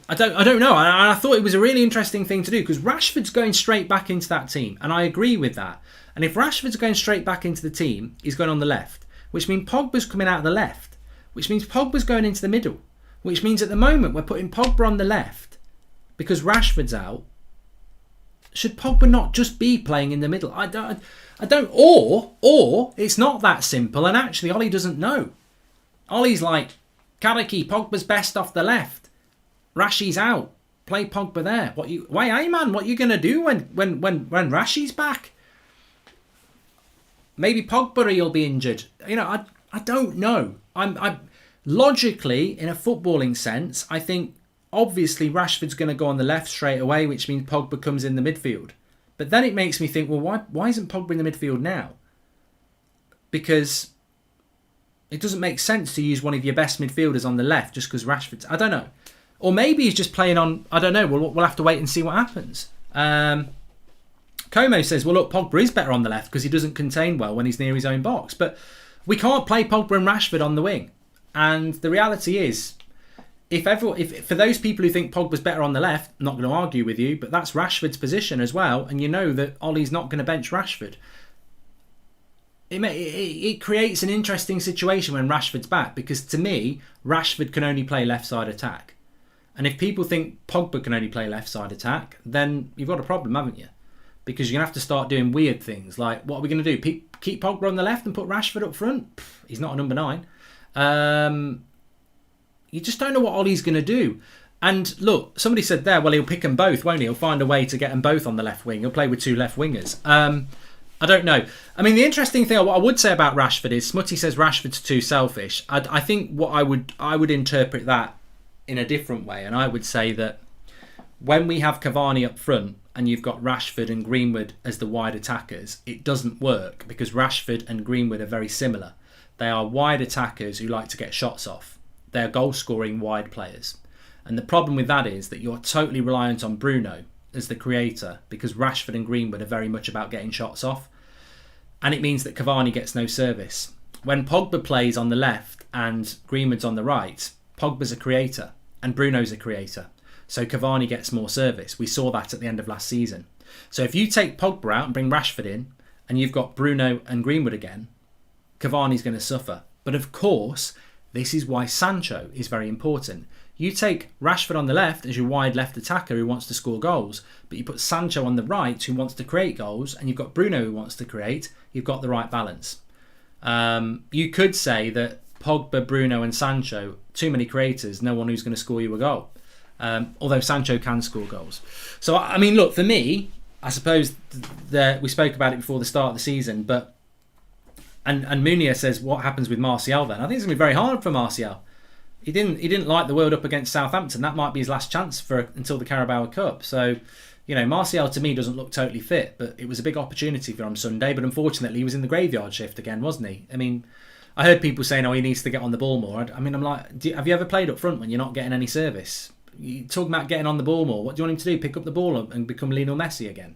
A: I don't know. I thought it was a really interesting thing to do because Rashford's going straight back into that team, and I agree with that. And if Rashford's going straight back into the team, he's going on the left, which means Pogba's coming out of the left, which means Pogba's going into the middle, which means at the moment we're putting Pogba on the left because Rashford's out. Should Pogba not just be playing in the middle? I don't. Or it's not that simple, and actually Ollie doesn't know. Ollie's like, Karaki, Pogba's best off the left. Rashi's out. Play Pogba there. Hey man, what you gonna do when Rashi's back? Maybe Pogba will be injured. I don't know. I'm logically, in a footballing sense, I think obviously Rashford's going to go on the left straight away, which means Pogba comes in the midfield. But then it makes me think, well, why isn't Pogba in the midfield now? Because it doesn't make sense to use one of your best midfielders on the left just because Rashford's... I don't know. Or maybe he's just playing on... I don't know. We'll have to wait and see what happens. Como says, well, look, Pogba is better on the left because he doesn't contain well when he's near his own box. But we can't play Pogba and Rashford on the wing. And the reality is, if for those people who think Pogba's better on the left, I'm not going to argue with you, but that's Rashford's position as well. And you know that Ollie's not going to bench Rashford. It creates an interesting situation when Rashford's back, because to me, Rashford can only play left side attack. And if people think Pogba can only play left side attack, then you've got a problem, haven't you? Because you're going to have to start doing weird things. Like, what are we going to do? Keep Pogba on the left and put Rashford up front? He's not a number 9. You just don't know what Ollie's going to do. And look, somebody said there, well, he'll pick them both, won't he? He'll find a way to get them both on the left wing. He'll play with 2 left wingers. I don't know. I mean, the interesting thing, what I would say about Rashford is, Smutty says Rashford's too selfish. I think what I would interpret that in a different way. And I would say that when we have Cavani up front, and you've got Rashford and Greenwood as the wide attackers, it doesn't work because Rashford and Greenwood are very similar. They are wide attackers who like to get shots off. They're goal-scoring wide players. And the problem with that is that you're totally reliant on Bruno as the creator, because Rashford and Greenwood are very much about getting shots off. And it means that Cavani gets no service. When Pogba plays on the left and Greenwood's on the right, Pogba's a creator and Bruno's a creator. So Cavani gets more service. We saw that at the end of last season. So if you take Pogba out and bring Rashford in, and you've got Bruno and Greenwood again, Cavani's going to suffer. But of course, this is why Sancho is very important. You take Rashford on the left as your wide left attacker who wants to score goals, but you put Sancho on the right who wants to create goals, and you've got Bruno who wants to create, you've got the right balance. You could say that Pogba, Bruno and Sancho, too many creators, no one who's going to score you a goal. Although Sancho can score goals. So, I mean, look, for me, I suppose we spoke about it before the start of the season, but and Munia says, what happens with Martial then? I think it's going to be very hard for Martial. He didn't light the world up against Southampton. That might be his last chance until the Carabao Cup. So, Martial to me doesn't look totally fit, but it was a big opportunity for him Sunday. But unfortunately, he was in the graveyard shift again, wasn't he? I mean, I heard people saying, he needs to get on the ball more. I mean, I'm like, have you ever played up front when you're not getting any service? You talking about getting on the ball more. What do you want him to do? Pick up the ball up and become Lionel Messi again?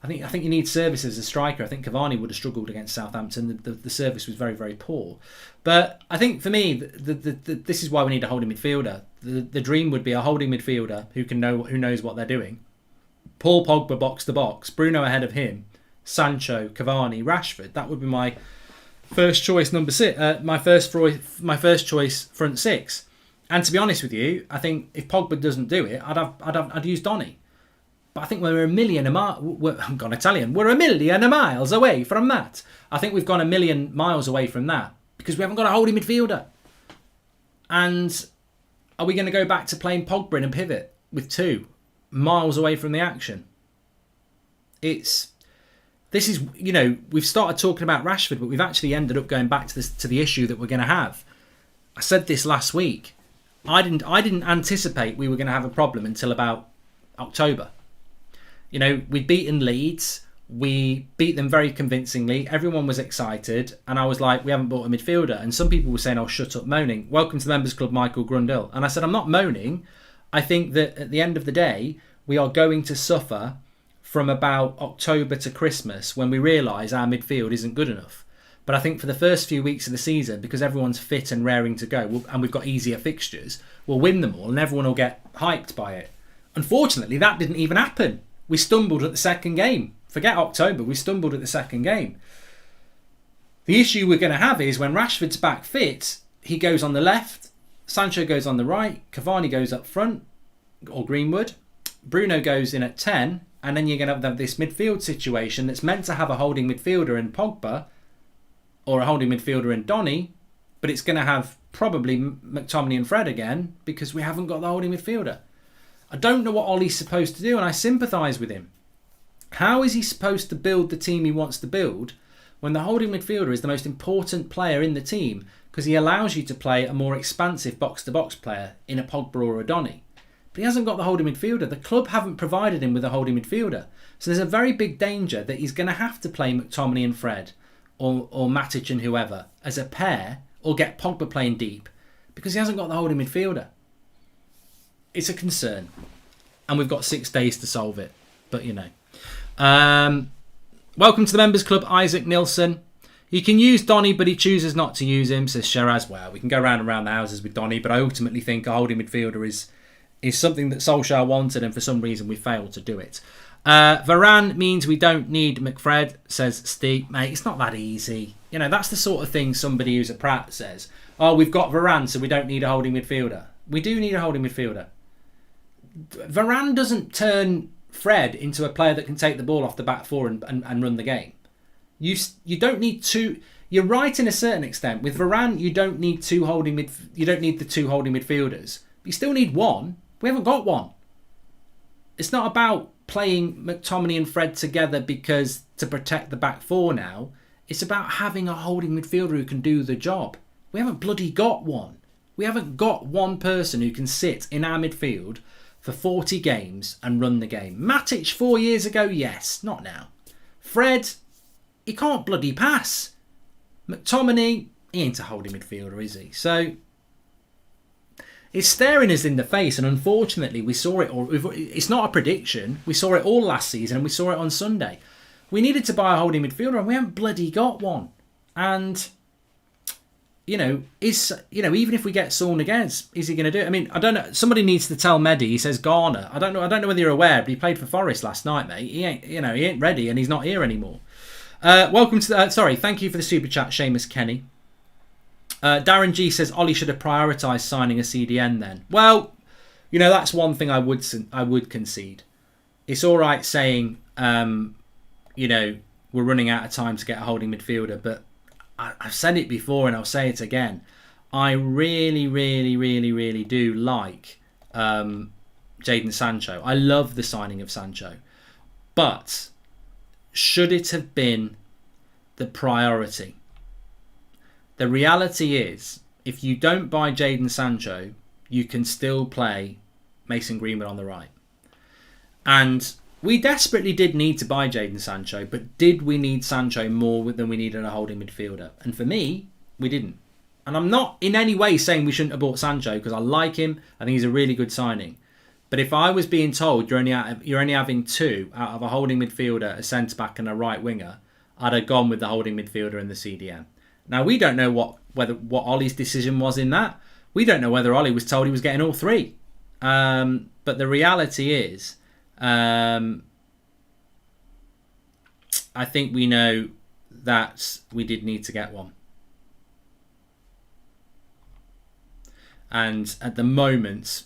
A: I think you need service as a striker. I think Cavani would have struggled against Southampton. The service was very, very poor. But I think for me, this is why we need a holding midfielder. The dream would be a holding midfielder who knows what they're doing. Paul Pogba box to box, Bruno ahead of him, Sancho, Cavani, Rashford. That would be my first choice number 6. My first choice front 6. And to be honest with you, I think if Pogba doesn't do it, I'd use Donny. But I think we're a million miles away from that. I think we've gone a million miles away from that because we haven't got a holding midfielder. And are we going to go back to playing Pogba in a pivot with 2 miles away from the action? This is we've started talking about Rashford, but we've actually ended up going back to the issue that we're going to have. I said this last week. I didn't anticipate we were going to have a problem until about October. We'd beaten Leeds. We beat them very convincingly. Everyone was excited. And I was like, we haven't bought a midfielder. And some people were saying, shut up moaning. Welcome to the Members Club, Michael Grundle. And I said, I'm not moaning. I think that at the end of the day, we are going to suffer from about October to Christmas when we realise our midfield isn't good enough. But I think for the first few weeks of the season, because everyone's fit and raring to go, and we've got easier fixtures, we'll win them all and everyone will get hyped by it. Unfortunately, that didn't even happen. We stumbled at the second game. Forget October, we stumbled at the second game. The issue we're going to have is when Rashford's back fit, he goes on the left, Sancho goes on the right, Cavani goes up front, or Greenwood, Bruno goes in at 10, and then you're going to have this midfield situation that's meant to have a holding midfielder in Pogba, or a holding midfielder in Donny, but it's going to have probably McTominay and Fred again, because we haven't got the holding midfielder. I don't know what Ollie's supposed to do, and I sympathise with him. How is he supposed to build the team he wants to build when the holding midfielder is the most important player in the team because he allows you to play a more expansive box-to-box player in a Pogba or a Donny? But he hasn't got the holding midfielder. The club haven't provided him with a holding midfielder. So there's a very big danger that he's going to have to play McTominay and Fred or Matic and whoever as a pair or get Pogba playing deep because he hasn't got the holding midfielder. It's a concern. And we've got 6 days to solve it. But, you know. Welcome to the Members Club, Isaac Nilsson. He can use Donny, but he chooses not to use him, says Shiraz. Well, we can go round and round the houses with Donny, but I ultimately think a holding midfielder is something that Solskjaer wanted, and for some reason we failed to do it. Varane means we don't need McFred, says Steve. Mate, it's not that easy. You know, that's the sort of thing somebody who's a Pratt says. Oh, we've got Varane, so we don't need a holding midfielder. We do need a holding midfielder. Varane doesn't turn Fred into a player that can take the ball off the back four and run the game. You don't need two. You're right in a certain extent. With Varane, you don't need the two holding midfielders. But you still need one. We haven't got one. It's not about playing McTominay and Fred together because to protect the back four now. It's about having a holding midfielder who can do the job. We haven't bloody got one. We haven't got one person who can sit in our midfield for 40 games and run the game. Matic 4 years ago, yes. Not now. Fred, he can't bloody pass. McTominay, he ain't a holding midfielder, is he? So it's staring us in the face, and unfortunately we saw it all. It's not a prediction. We saw it all last season and we saw it on Sunday. We needed to buy a holding midfielder and we haven't bloody got one. And even if we get Saul Niguez, is he going to do it? I mean, I don't know. Somebody needs to tell Mehdi. He says Garner. I don't know whether you're aware, but he played for Forest last night, mate. He ain't ready, and he's not here anymore. Welcome to thank you for the super chat, Seamus Kenny. Darren G says Ollie should have prioritised signing a CDN then. Well, that's one thing I would concede. It's all right saying, we're running out of time to get a holding midfielder, but I've said it before and I'll say it again. I really, really, really, really do like Jadon Sancho. I love the signing of Sancho. But should it have been the priority? The reality is, if you don't buy Jadon Sancho, you can still play Mason Greenwood on the right. And we desperately did need to buy Jadon Sancho, but did we need Sancho more than we needed a holding midfielder? And for me, we didn't. And I'm not in any way saying we shouldn't have bought Sancho because I like him. I think he's a really good signing. But if I was being told you're only having two out of a holding midfielder, a centre-back and a right winger, I'd have gone with the holding midfielder and the CDM. Now, we don't know what Ollie's decision was in that. We don't know whether Ollie was told he was getting all three. But the reality is, I think we know that we did need to get one. And at the moment,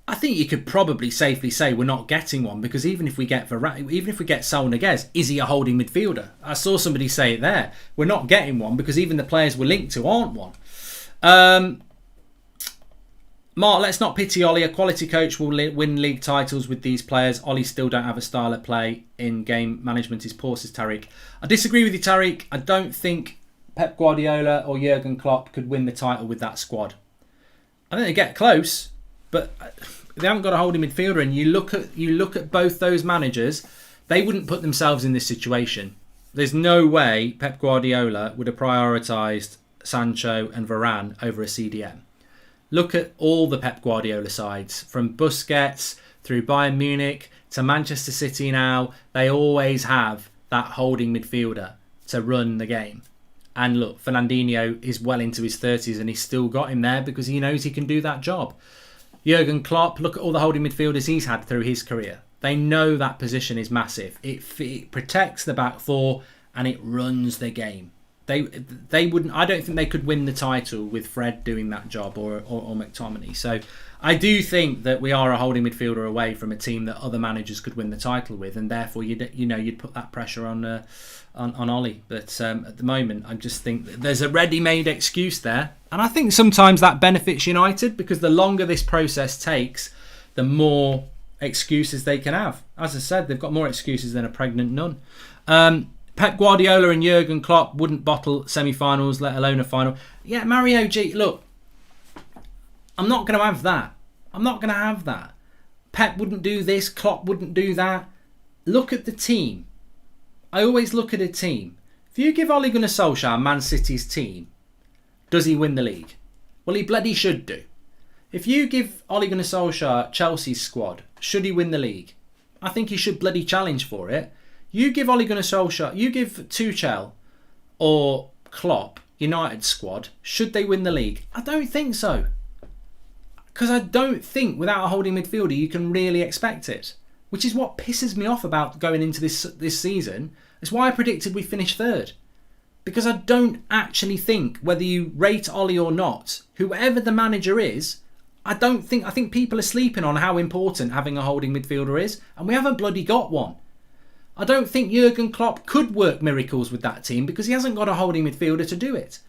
A: I think you could probably safely say we're not getting one, because even if we get Saul Niguez, is he a holding midfielder? I saw somebody say it there. We're not getting one because even the players we're linked to aren't one. Mark, let's not pity Ollie. A quality coach will win league titles with these players. Ollie still don't have a style of play. In game management is poor, says Tariq. I disagree with you, Tariq. I don't think Pep Guardiola or Jurgen Klopp could win the title with that squad. I think they get close, but they haven't got a holding midfielder. And you look at both those managers, they wouldn't put themselves in this situation. There's no way Pep Guardiola would have prioritised Sancho and Varane over a CDM. Look at all the Pep Guardiola sides, from Busquets through Bayern Munich to Manchester City now. They always have that holding midfielder to run the game. And look, Fernandinho is well into his 30s and he's still got him there because he knows he can do that job. Jurgen Klopp, look at all the holding midfielders he's had through his career. They know that position is massive. It protects the back four and it runs the game. They wouldn't. I don't think they could win the title with Fred doing that job or McTominay. So I do think that we are a holding midfielder away from a team that other managers could win the title with, and therefore you'd put that pressure on Ollie. But at the moment, I just think that there's a ready-made excuse there, and I think sometimes that benefits United because the longer this process takes, the more excuses they can have. As I said, they've got more excuses than a pregnant nun. Pep Guardiola and Jurgen Klopp wouldn't bottle semi-finals, let alone a final. Yeah, Mario G, look, I'm not going to have that. I'm not going to have that. Pep wouldn't do this, Klopp wouldn't do that. Look at the team. I always look at a team. If you give Ole Gunnar Solskjaer Man City's team, does he win the league? Well, he bloody should do. If you give Ole Gunnar Solskjaer Chelsea's squad, should he win the league? I think he should bloody challenge for it. You give Ole Gunnar Solskjaer, you give Tuchel or Klopp United squad, should they win the league? I don't think so. Because I don't think without a holding midfielder you can really expect it. Which is what pisses me off about going into this season. It's why I predicted we finish third. Because I don't actually think, whether you rate Ollie or not, whoever the manager is, I think people are sleeping on how important having a holding midfielder is, and we haven't bloody got one. I don't think Jurgen Klopp could work miracles with that team because he hasn't got a holding midfielder to do it.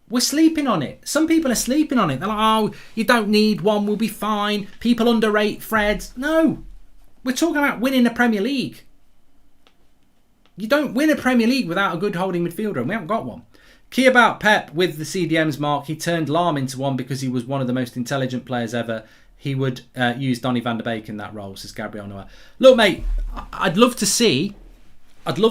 A: We're sleeping on it. Some people are sleeping on it. They're like, oh, you don't need one, we'll be fine. People underrate Fred. No, we're talking about winning the Premier League. You don't win a Premier League without a good holding midfielder, and we haven't got one. Key about Pep with the CDM's mark, he turned Lahm into one because he was one of the most intelligent players ever. He would use Donny van der Beek in that role, says Gabriel Noah. Look, mate, I'd love,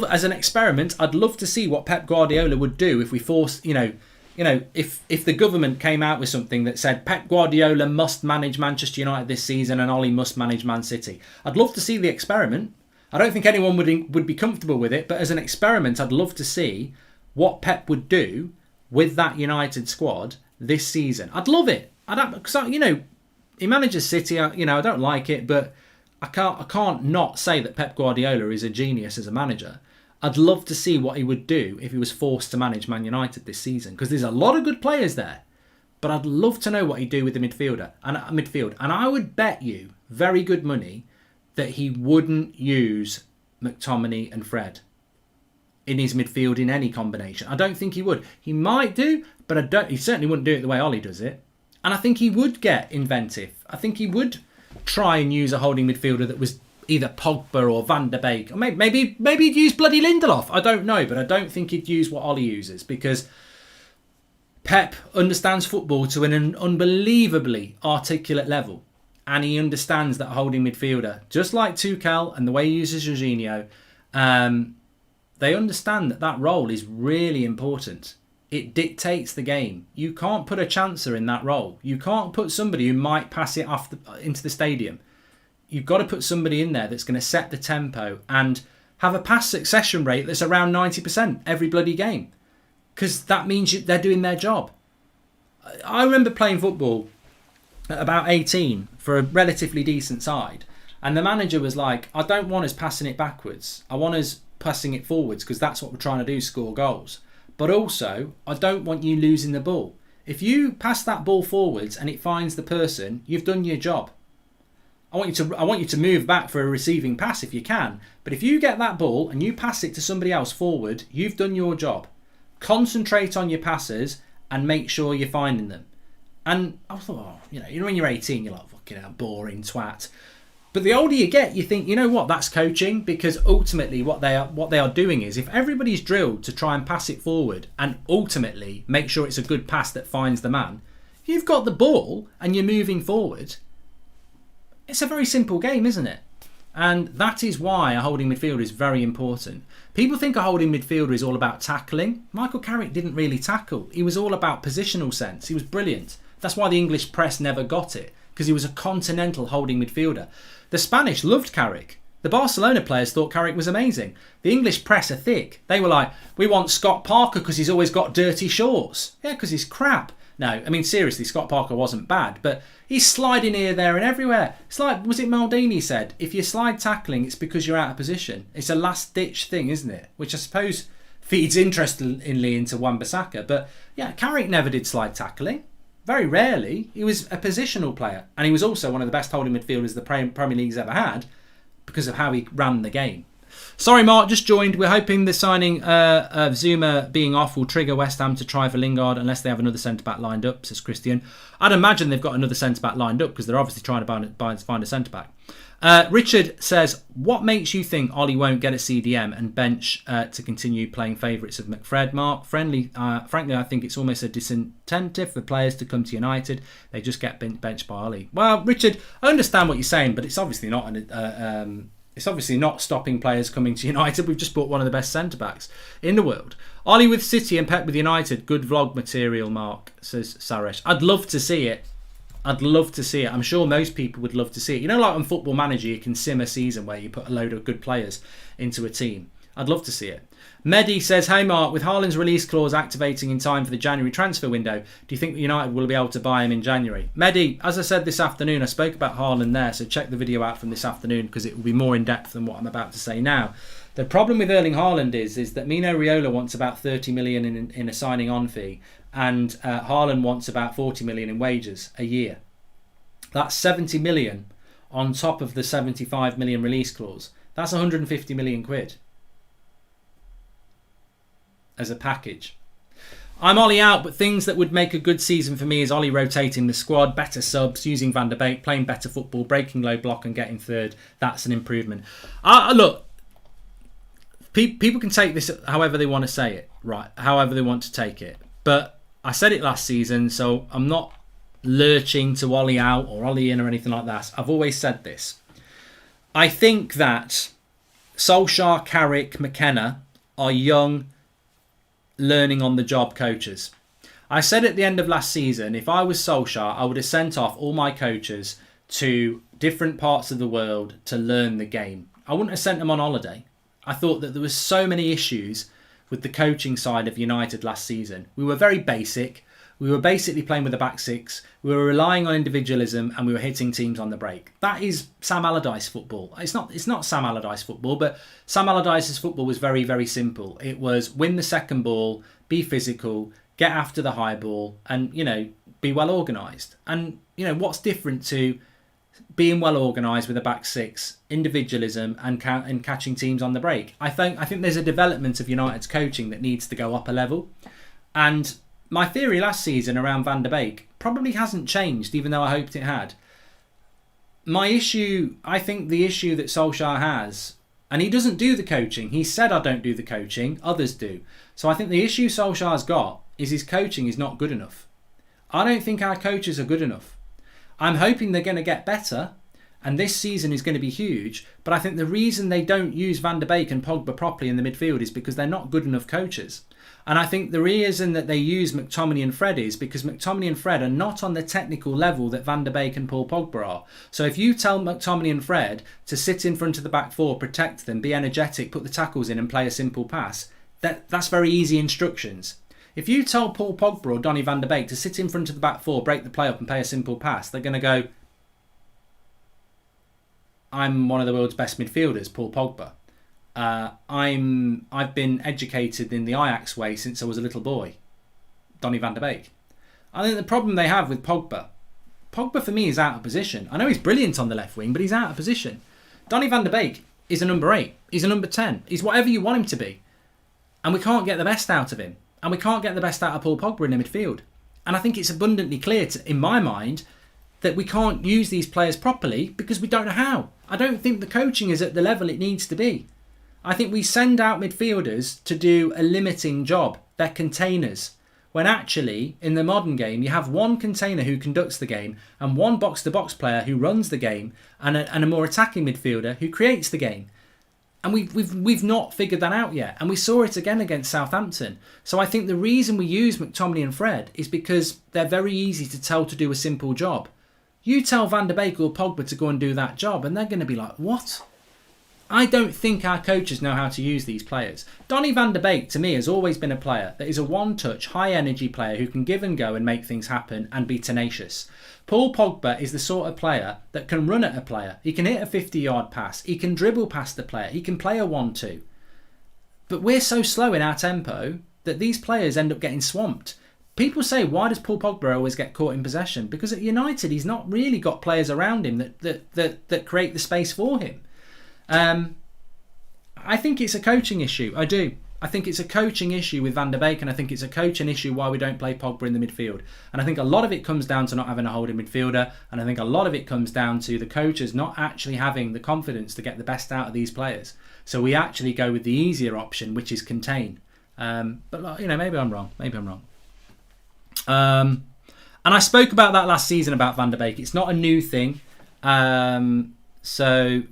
A: as an experiment, I'd love to see what Pep Guardiola would do if we forced, if the government came out with something that said Pep Guardiola must manage Manchester United this season and Ollie must manage Man City. I'd love to see the experiment. I don't think anyone would be comfortable with it, but as an experiment, I'd love to see what Pep would do with that United squad this season. I'd love it. Because he manages City. I don't like it, but I can't not say that Pep Guardiola is a genius as a manager. I'd love to see what he would do if he was forced to manage Man United this season, because there's a lot of good players there. But I'd love to know what he'd do with the midfield. And I would bet you very good money that he wouldn't use McTominay and Fred in his midfield in any combination. I don't think he would. He might do, but he certainly wouldn't do it the way Ollie does it. And I think he would get inventive. I think he would try and use a holding midfielder that was either Pogba or Van der Beek. Or maybe he'd use bloody Lindelof. I don't know, but I don't think he'd use what Ollie uses, because Pep understands football to an unbelievably articulate level. And he understands that holding midfielder, just like Tuchel and the way he uses Jorginho, they understand that role is really important. It dictates the game. You can't put a chancer in that role. You can't put somebody who might pass it off into the stadium. You've got to put somebody in there that's going to set the tempo and have a pass succession rate that's around 90% every bloody game. Because that means they're doing their job. I remember playing football at about 18 for a relatively decent side. And the manager was like, I don't want us passing it backwards. I want us passing it forwards, because that's what we're trying to do, score goals. But also, I don't want you losing the ball. If you pass that ball forwards and it finds the person, you've done your job. I want you to move back for a receiving pass if you can. But if you get that ball and you pass it to somebody else forward, you've done your job. Concentrate on your passes and make sure you're finding them. And I thought, when you're 18, you're like, fucking hell, boring twat. But the older you get, you think, you know what, that's coaching, because ultimately what they are doing is, if everybody's drilled to try and pass it forward and ultimately make sure it's a good pass that finds the man, if you've got the ball and you're moving forward, it's a very simple game, isn't it? And that is why a holding midfielder is very important. People think a holding midfielder is all about tackling. Michael Carrick didn't really tackle. He was all about positional sense. He was brilliant. That's why the English press never got it, because he was a continental holding midfielder. The Spanish loved Carrick. The Barcelona players thought Carrick was amazing. The English press are thick. They were like, we want Scott Parker because he's always got dirty shorts. Yeah, because he's crap. No, I mean, seriously, Scott Parker wasn't bad, but he's sliding here, there and everywhere. It's like, was it Maldini said, if you slide tackling, it's because you're out of position. It's a last-ditch thing, isn't it? Which I suppose feeds interestingly into Wan-Bissaka. But yeah, Carrick never did slide tackling. Very rarely. He was a positional player. And he was also one of the best holding midfielders the Premier League's ever had because of how he ran the game. Sorry, Mark, just joined. We're hoping the signing of Zuma being off will trigger West Ham to try for Lingard unless they have another centre-back lined up, says Christian. I'd imagine they've got another centre-back lined up because they're obviously trying to find a centre-back. Richard says, what makes you think Ollie won't get a CDM and bench to continue playing favourites of McFred? Mark, frankly, I think it's almost a disincentive for players to come to United. They just get benched by Ollie. Well, Richard, I understand what you're saying, but it's obviously not it's obviously not stopping players coming to United. We've just bought one of the best centre-backs in the world. Ollie with City and Pep with United. Good vlog material, Mark, says Saresh. I'd love to see it. I'm sure most people would love to see it. You know, like on Football Manager, you can sim a season where you put a load of good players into a team. I'd love to see it. Mehdi says, hey Mark, with Haaland's release clause activating in time for the January transfer window, do you think United will be able to buy him in January? Mehdi, as I said this afternoon, I spoke about Haaland there, so check the video out from this afternoon because it will be more in depth than what I'm about to say now. The problem with Erling Haaland is that Mino Raiola wants about 30 million in a signing on fee, and Haaland wants about 40 million in wages a year. That's 70 million on top of the 75 million release clause. That's 150 million quid as a package. I'm Ollie out, but things that would make a good season for me is Ollie rotating the squad, better subs, using Van der Beek, playing better football, breaking low block and getting third. That's an improvement. Look, people can take this however they want to say it, right? However they want to take it. But I said it last season, so I'm not lurching to Ollie out or Ollie in or anything like that. I've always said this. I think that Solskjaer, Carrick, McKenna are young, learning on the job coaches. I said at the end of last season, if I was Solskjaer, I would have sent off all my coaches to different parts of the world to learn the game. I wouldn't have sent them on holiday. I thought that there was so many issues with the coaching side of United last season. We were very basic. We were basically playing with a back six. We were relying on individualism and we were hitting teams on the break. That is Sam Allardyce football. It's not Sam Allardyce football, but Sam Allardyce's football was very, very simple. It was win the second ball, be physical, get after the high ball and, be well organised. And, what's different to being well organised with a back six, individualism and catching teams on the break? I think there's a development of United's coaching that needs to go up a level. And my theory last season around Van der Beek probably hasn't changed, even though I hoped it had. I think the issue that Solskjaer has, and he doesn't do the coaching. He said, I don't do the coaching, others do. So I think the issue Solskjaer's got is his coaching is not good enough. I don't think our coaches are good enough. I'm hoping they're going to get better, and this season is going to be huge, but I think the reason they don't use Van der Beek and Pogba properly in the midfield is because they're not good enough coaches. And I think the reason that they use McTominay and Fred is because McTominay and Fred are not on the technical level that Van der Beek and Paul Pogba are. So if you tell McTominay and Fred to sit in front of the back four, protect them, be energetic, put the tackles in and play a simple pass, that's very easy instructions. If you tell Paul Pogba or Donny van der Beek to sit in front of the back four, break the play up and play a simple pass, they're going to go, I'm one of the world's best midfielders, Paul Pogba. I've been educated in the Ajax way since I was a little boy, Donny van der Beek. I think the problem they have with Pogba for me is out of position. I know he's brilliant on the left wing, but he's out of position. Donny van der Beek is a number 8. He's a number 10. He's whatever you want him to be. And we can't get the best out of him. And we can't get the best out of Paul Pogba in the midfield. And I think it's abundantly clear, in my mind, that we can't use these players properly because we don't know how. I don't think the coaching is at the level it needs to be. I think we send out midfielders to do a limiting job. They're containers. When actually, in the modern game, you have one container who conducts the game and one box-to-box player who runs the game and a more attacking midfielder who creates the game. And we've not figured that out yet. And we saw it again against Southampton. So I think the reason we use McTominay and Fred is because they're very easy to tell to do a simple job. You tell Van der Beek or Pogba to go and do that job and they're going to be like, what? I don't think our coaches know how to use these players. Donny van der Beek, to me, has always been a player that is a one-touch, high-energy player who can give and go and make things happen and be tenacious. Paul Pogba is the sort of player that can run at a player. He can hit a 50-yard pass. He can dribble past the player. He can play a 1-2. But we're so slow in our tempo that these players end up getting swamped. People say, why does Paul Pogba always get caught in possession? Because at United, he's not really got players around him that create the space for him. I think it's a coaching issue. I do. I think it's a coaching issue with Van der Beek, and I think it's a coaching issue why we don't play Pogba in the midfield. And I think a lot of it comes down to not having a holding midfielder, and I think a lot of it comes down to the coaches not actually having the confidence to get the best out of these players. So we actually go with the easier option, which is contain. But maybe I'm wrong. And I spoke about that last season about Van der Beek. It's not a new thing. So,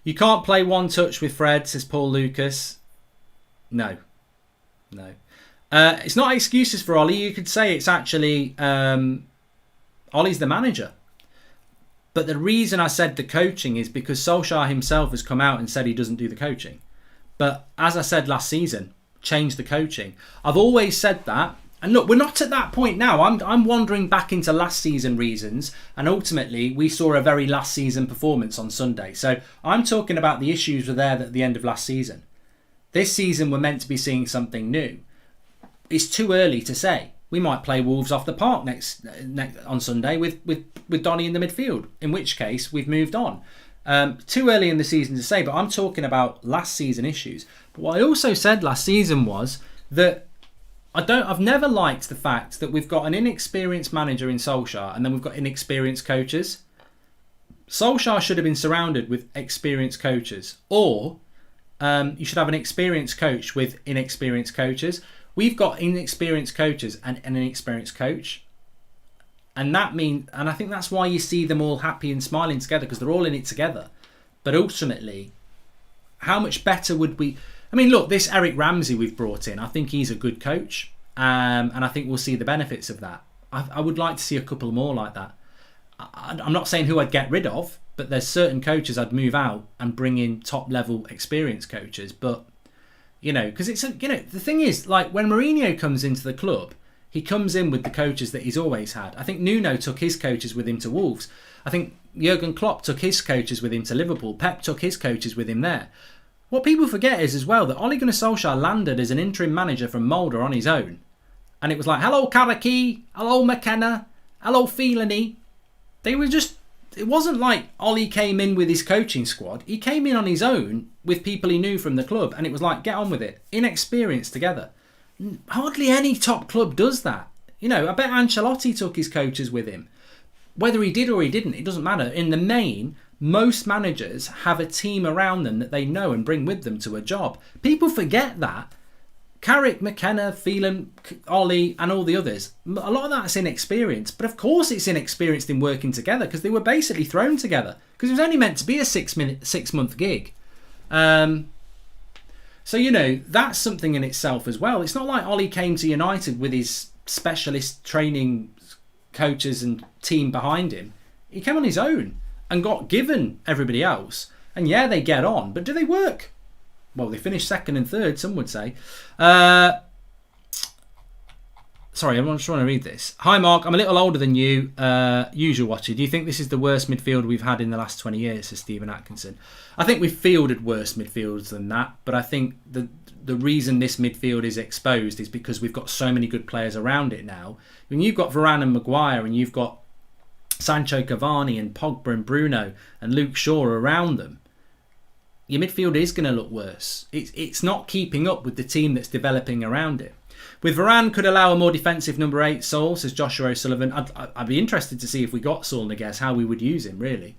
A: you can't play one touch with Fred, says Paul Lucas. No. It's not excuses for Ollie. You could say it's actually Ollie's the manager. But the reason I said the coaching is because Solskjaer himself has come out and said he doesn't do the coaching. But as I said last season, change the coaching. I've always said that. And look, we're not at that point now. I'm wandering back into last season reasons, and ultimately we saw a very last season performance on Sunday. So I'm talking about the issues were there at the end of last season. This season we're meant to be seeing something new. It's too early to say. We might play Wolves off the park next on Sunday with Donny in the midfield, in which case we've moved on. Too early in the season to say, but I'm talking about last season issues. But what I also said last season was that I've never liked the fact that we've got an inexperienced manager in Solskjaer and then we've got inexperienced coaches. Solskjaer should have been surrounded with experienced coaches, or you should have an experienced coach with inexperienced coaches. We've got inexperienced coaches and an inexperienced coach. And I think that's why you see them all happy and smiling together, because they're all in it together. But ultimately, how much better would we... I mean, look, this Eric Ramsey we've brought in, I think he's a good coach. And I think we'll see the benefits of that. I would like to see a couple more like that. I'm not saying who I'd get rid of, but there's certain coaches I'd move out and bring in top-level experienced coaches. But, because it's... the thing is, like, when Mourinho comes into the club, he comes in with the coaches that he's always had. I think Nuno took his coaches with him to Wolves. I think Jurgen Klopp took his coaches with him to Liverpool. Pep took his coaches with him there. What people forget is as well that Ole Gunnar Solskjaer landed as an interim manager from Mulder on his own. And it was like, hello Karaki, hello McKenna, hello Feelany. It wasn't like Ollie came in with his coaching squad. He came in on his own with people he knew from the club. And it was like, get on with it. Inexperienced together. Hardly any top club does that. I bet Ancelotti took his coaches with him. Whether he did or he didn't, it doesn't matter. In the main, most managers have a team around them that they know and bring with them to a job. People forget that. Carrick, McKenna, Phelan, Ollie and all the others, a lot of that's inexperience. But of course it's inexperienced in working together, because they were basically thrown together. Because it was only meant to be a 6-month gig. So, that's something in itself as well. It's not like Ollie came to United with his specialist training coaches and team behind him. He came on his own and got given everybody else. And yeah, they get on, but do they work? Well, they finished second and third, some would say. Sorry, I'm just trying to read this. Hi, Mark. I'm a little older than you. Usual watcher. Do you think this is the worst midfield we've had in the last 20 years, says Stephen Atkinson? I think we've fielded worse midfields than that, but I think the reason this midfield is exposed is because we've got so many good players around it now. When you've got Varane and Maguire, and you've got Sancho Cavani and Pogba and Bruno and Luke Shaw around them, your midfield is going to look worse. It's not keeping up with the team that's developing around it. With Varane could allow a more defensive number 8, Saul, says Joshua O'Sullivan. I'd be interested to see if we got Saul Niguez, how we would use him, really.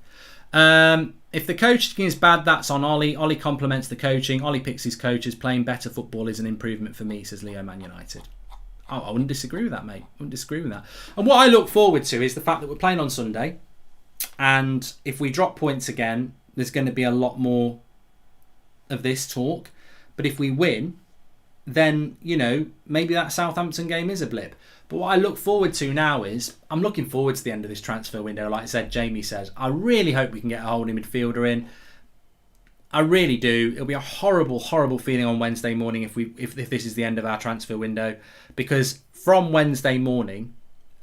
A: If the coaching is bad, that's on Ollie. Ollie complements the coaching. Ollie picks his coaches. Playing better football is an improvement for me, says Leo Man United. Oh, I wouldn't disagree with that, mate. I wouldn't disagree with that. And what I look forward to is the fact that we're playing on Sunday. And if we drop points again, there's going to be a lot more of this talk. But if we win, then, maybe that Southampton game is a blip. But what I look forward to now is, I'm looking forward to the end of this transfer window. Like I said, Jamie says, I really hope we can get a holding midfielder in. I really do. It'll be a horrible, horrible feeling on Wednesday morning if this is the end of our transfer window. Because from Wednesday morning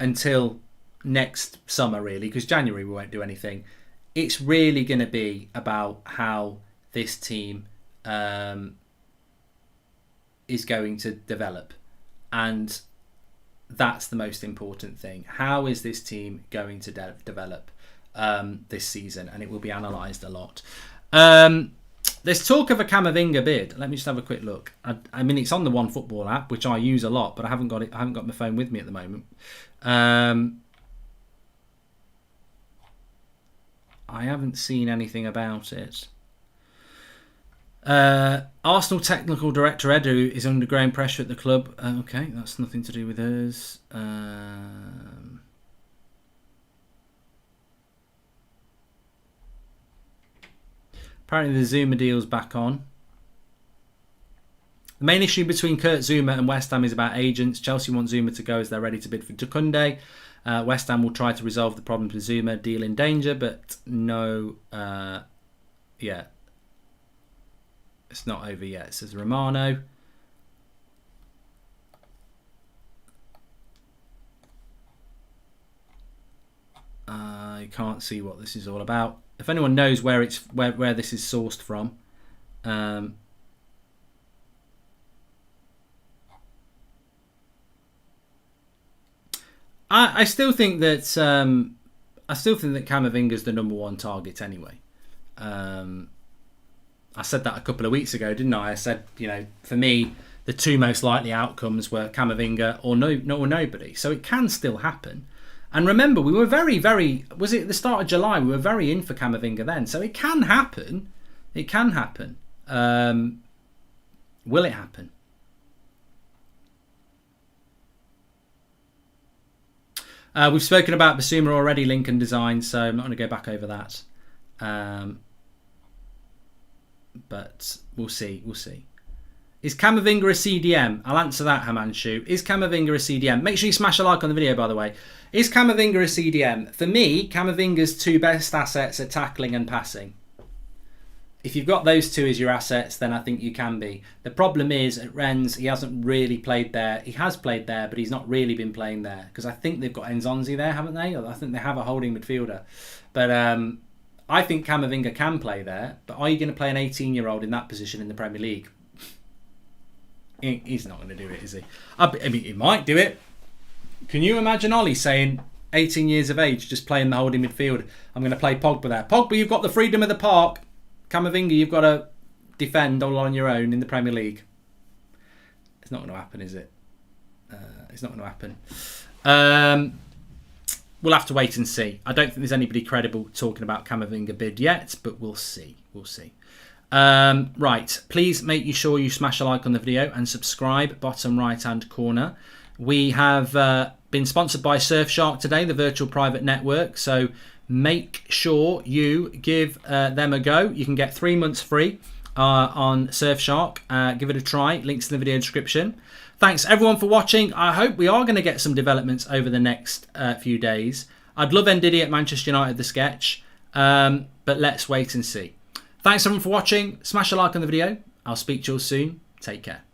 A: until next summer, really, because January we won't do anything, it's really going to be about how this team is going to develop. And that's the most important thing. How is this team going to develop this season? And it will be analysed a lot. There's talk of a Camavinga bid. Let me just have a quick look. I mean, it's on the One Football app, which I use a lot, but I haven't got it. I haven't got my phone with me at the moment. I haven't seen anything about it. Arsenal technical director Edu is under growing pressure at the club. Okay, that's nothing to do with us. Apparently the Zuma deal's back on. The main issue between Kurt Zuma and West Ham is about agents. Chelsea want Zuma to go as they're ready to bid for Tukunde. West Ham will try to resolve the problems with Zuma. Deal in danger, but no... yeah. It's not over yet, says Romano. I can't see what this is all about. If anyone knows where it's where this is sourced from, I still think that Camavinga's the number one target anyway. I said that a couple of weeks ago, didn't I? I said, you know, for me, the two most likely outcomes were Camavinga or nobody. So it can still happen. And remember, we were very, was it the start of July? We were very in for Camavinga then. So it can happen. It can happen. Will it happen? We've spoken about Bissouma already, Lincoln Design, so I'm not going to go back over that. But we'll see. We'll see. Is Camavinga a CDM? I'll answer that, Himanshu. Is Camavinga a CDM? Make sure you smash a like on the video, by the way. Is Camavinga a CDM? For me, Camavinga's two best assets are tackling and passing. If you've got those two as your assets, then I think you can be. The problem is, at Rennes, he hasn't really played there. He has played there, but he's not really been playing there. Because I think they've got Nzonzi there, haven't they? I think they have a holding midfielder. But I think Camavinga can play there. But are you going to play an 18-year-old in that position in the Premier League? He's not going to do it, is he? I mean, he might do it. Can you imagine Ollie saying, 18 years of age, just playing the holding midfield, I'm going to play Pogba there. Pogba, you've got the freedom of the park. Camavinga, you've got to defend all on your own in the Premier League. It's not going to happen, is it? It's not going to happen. We'll have to wait and see. I don't think there's anybody credible talking about Camavinga bid yet, but we'll see. We'll see. Right, please make sure you smash a like on the video and subscribe, bottom right hand corner. We have been sponsored by Surfshark today, the virtual private network, so make sure you give them a go. You can get 3 months free on Surfshark. Give it a try, links in the video description. Thanks everyone for watching. I hope we are going to get some developments over the next few days. I'd love Ndidi at Manchester United, the sketch, but let's wait and see. Thanks everyone for watching. Smash a like on the video. I'll speak to you all soon. Take care.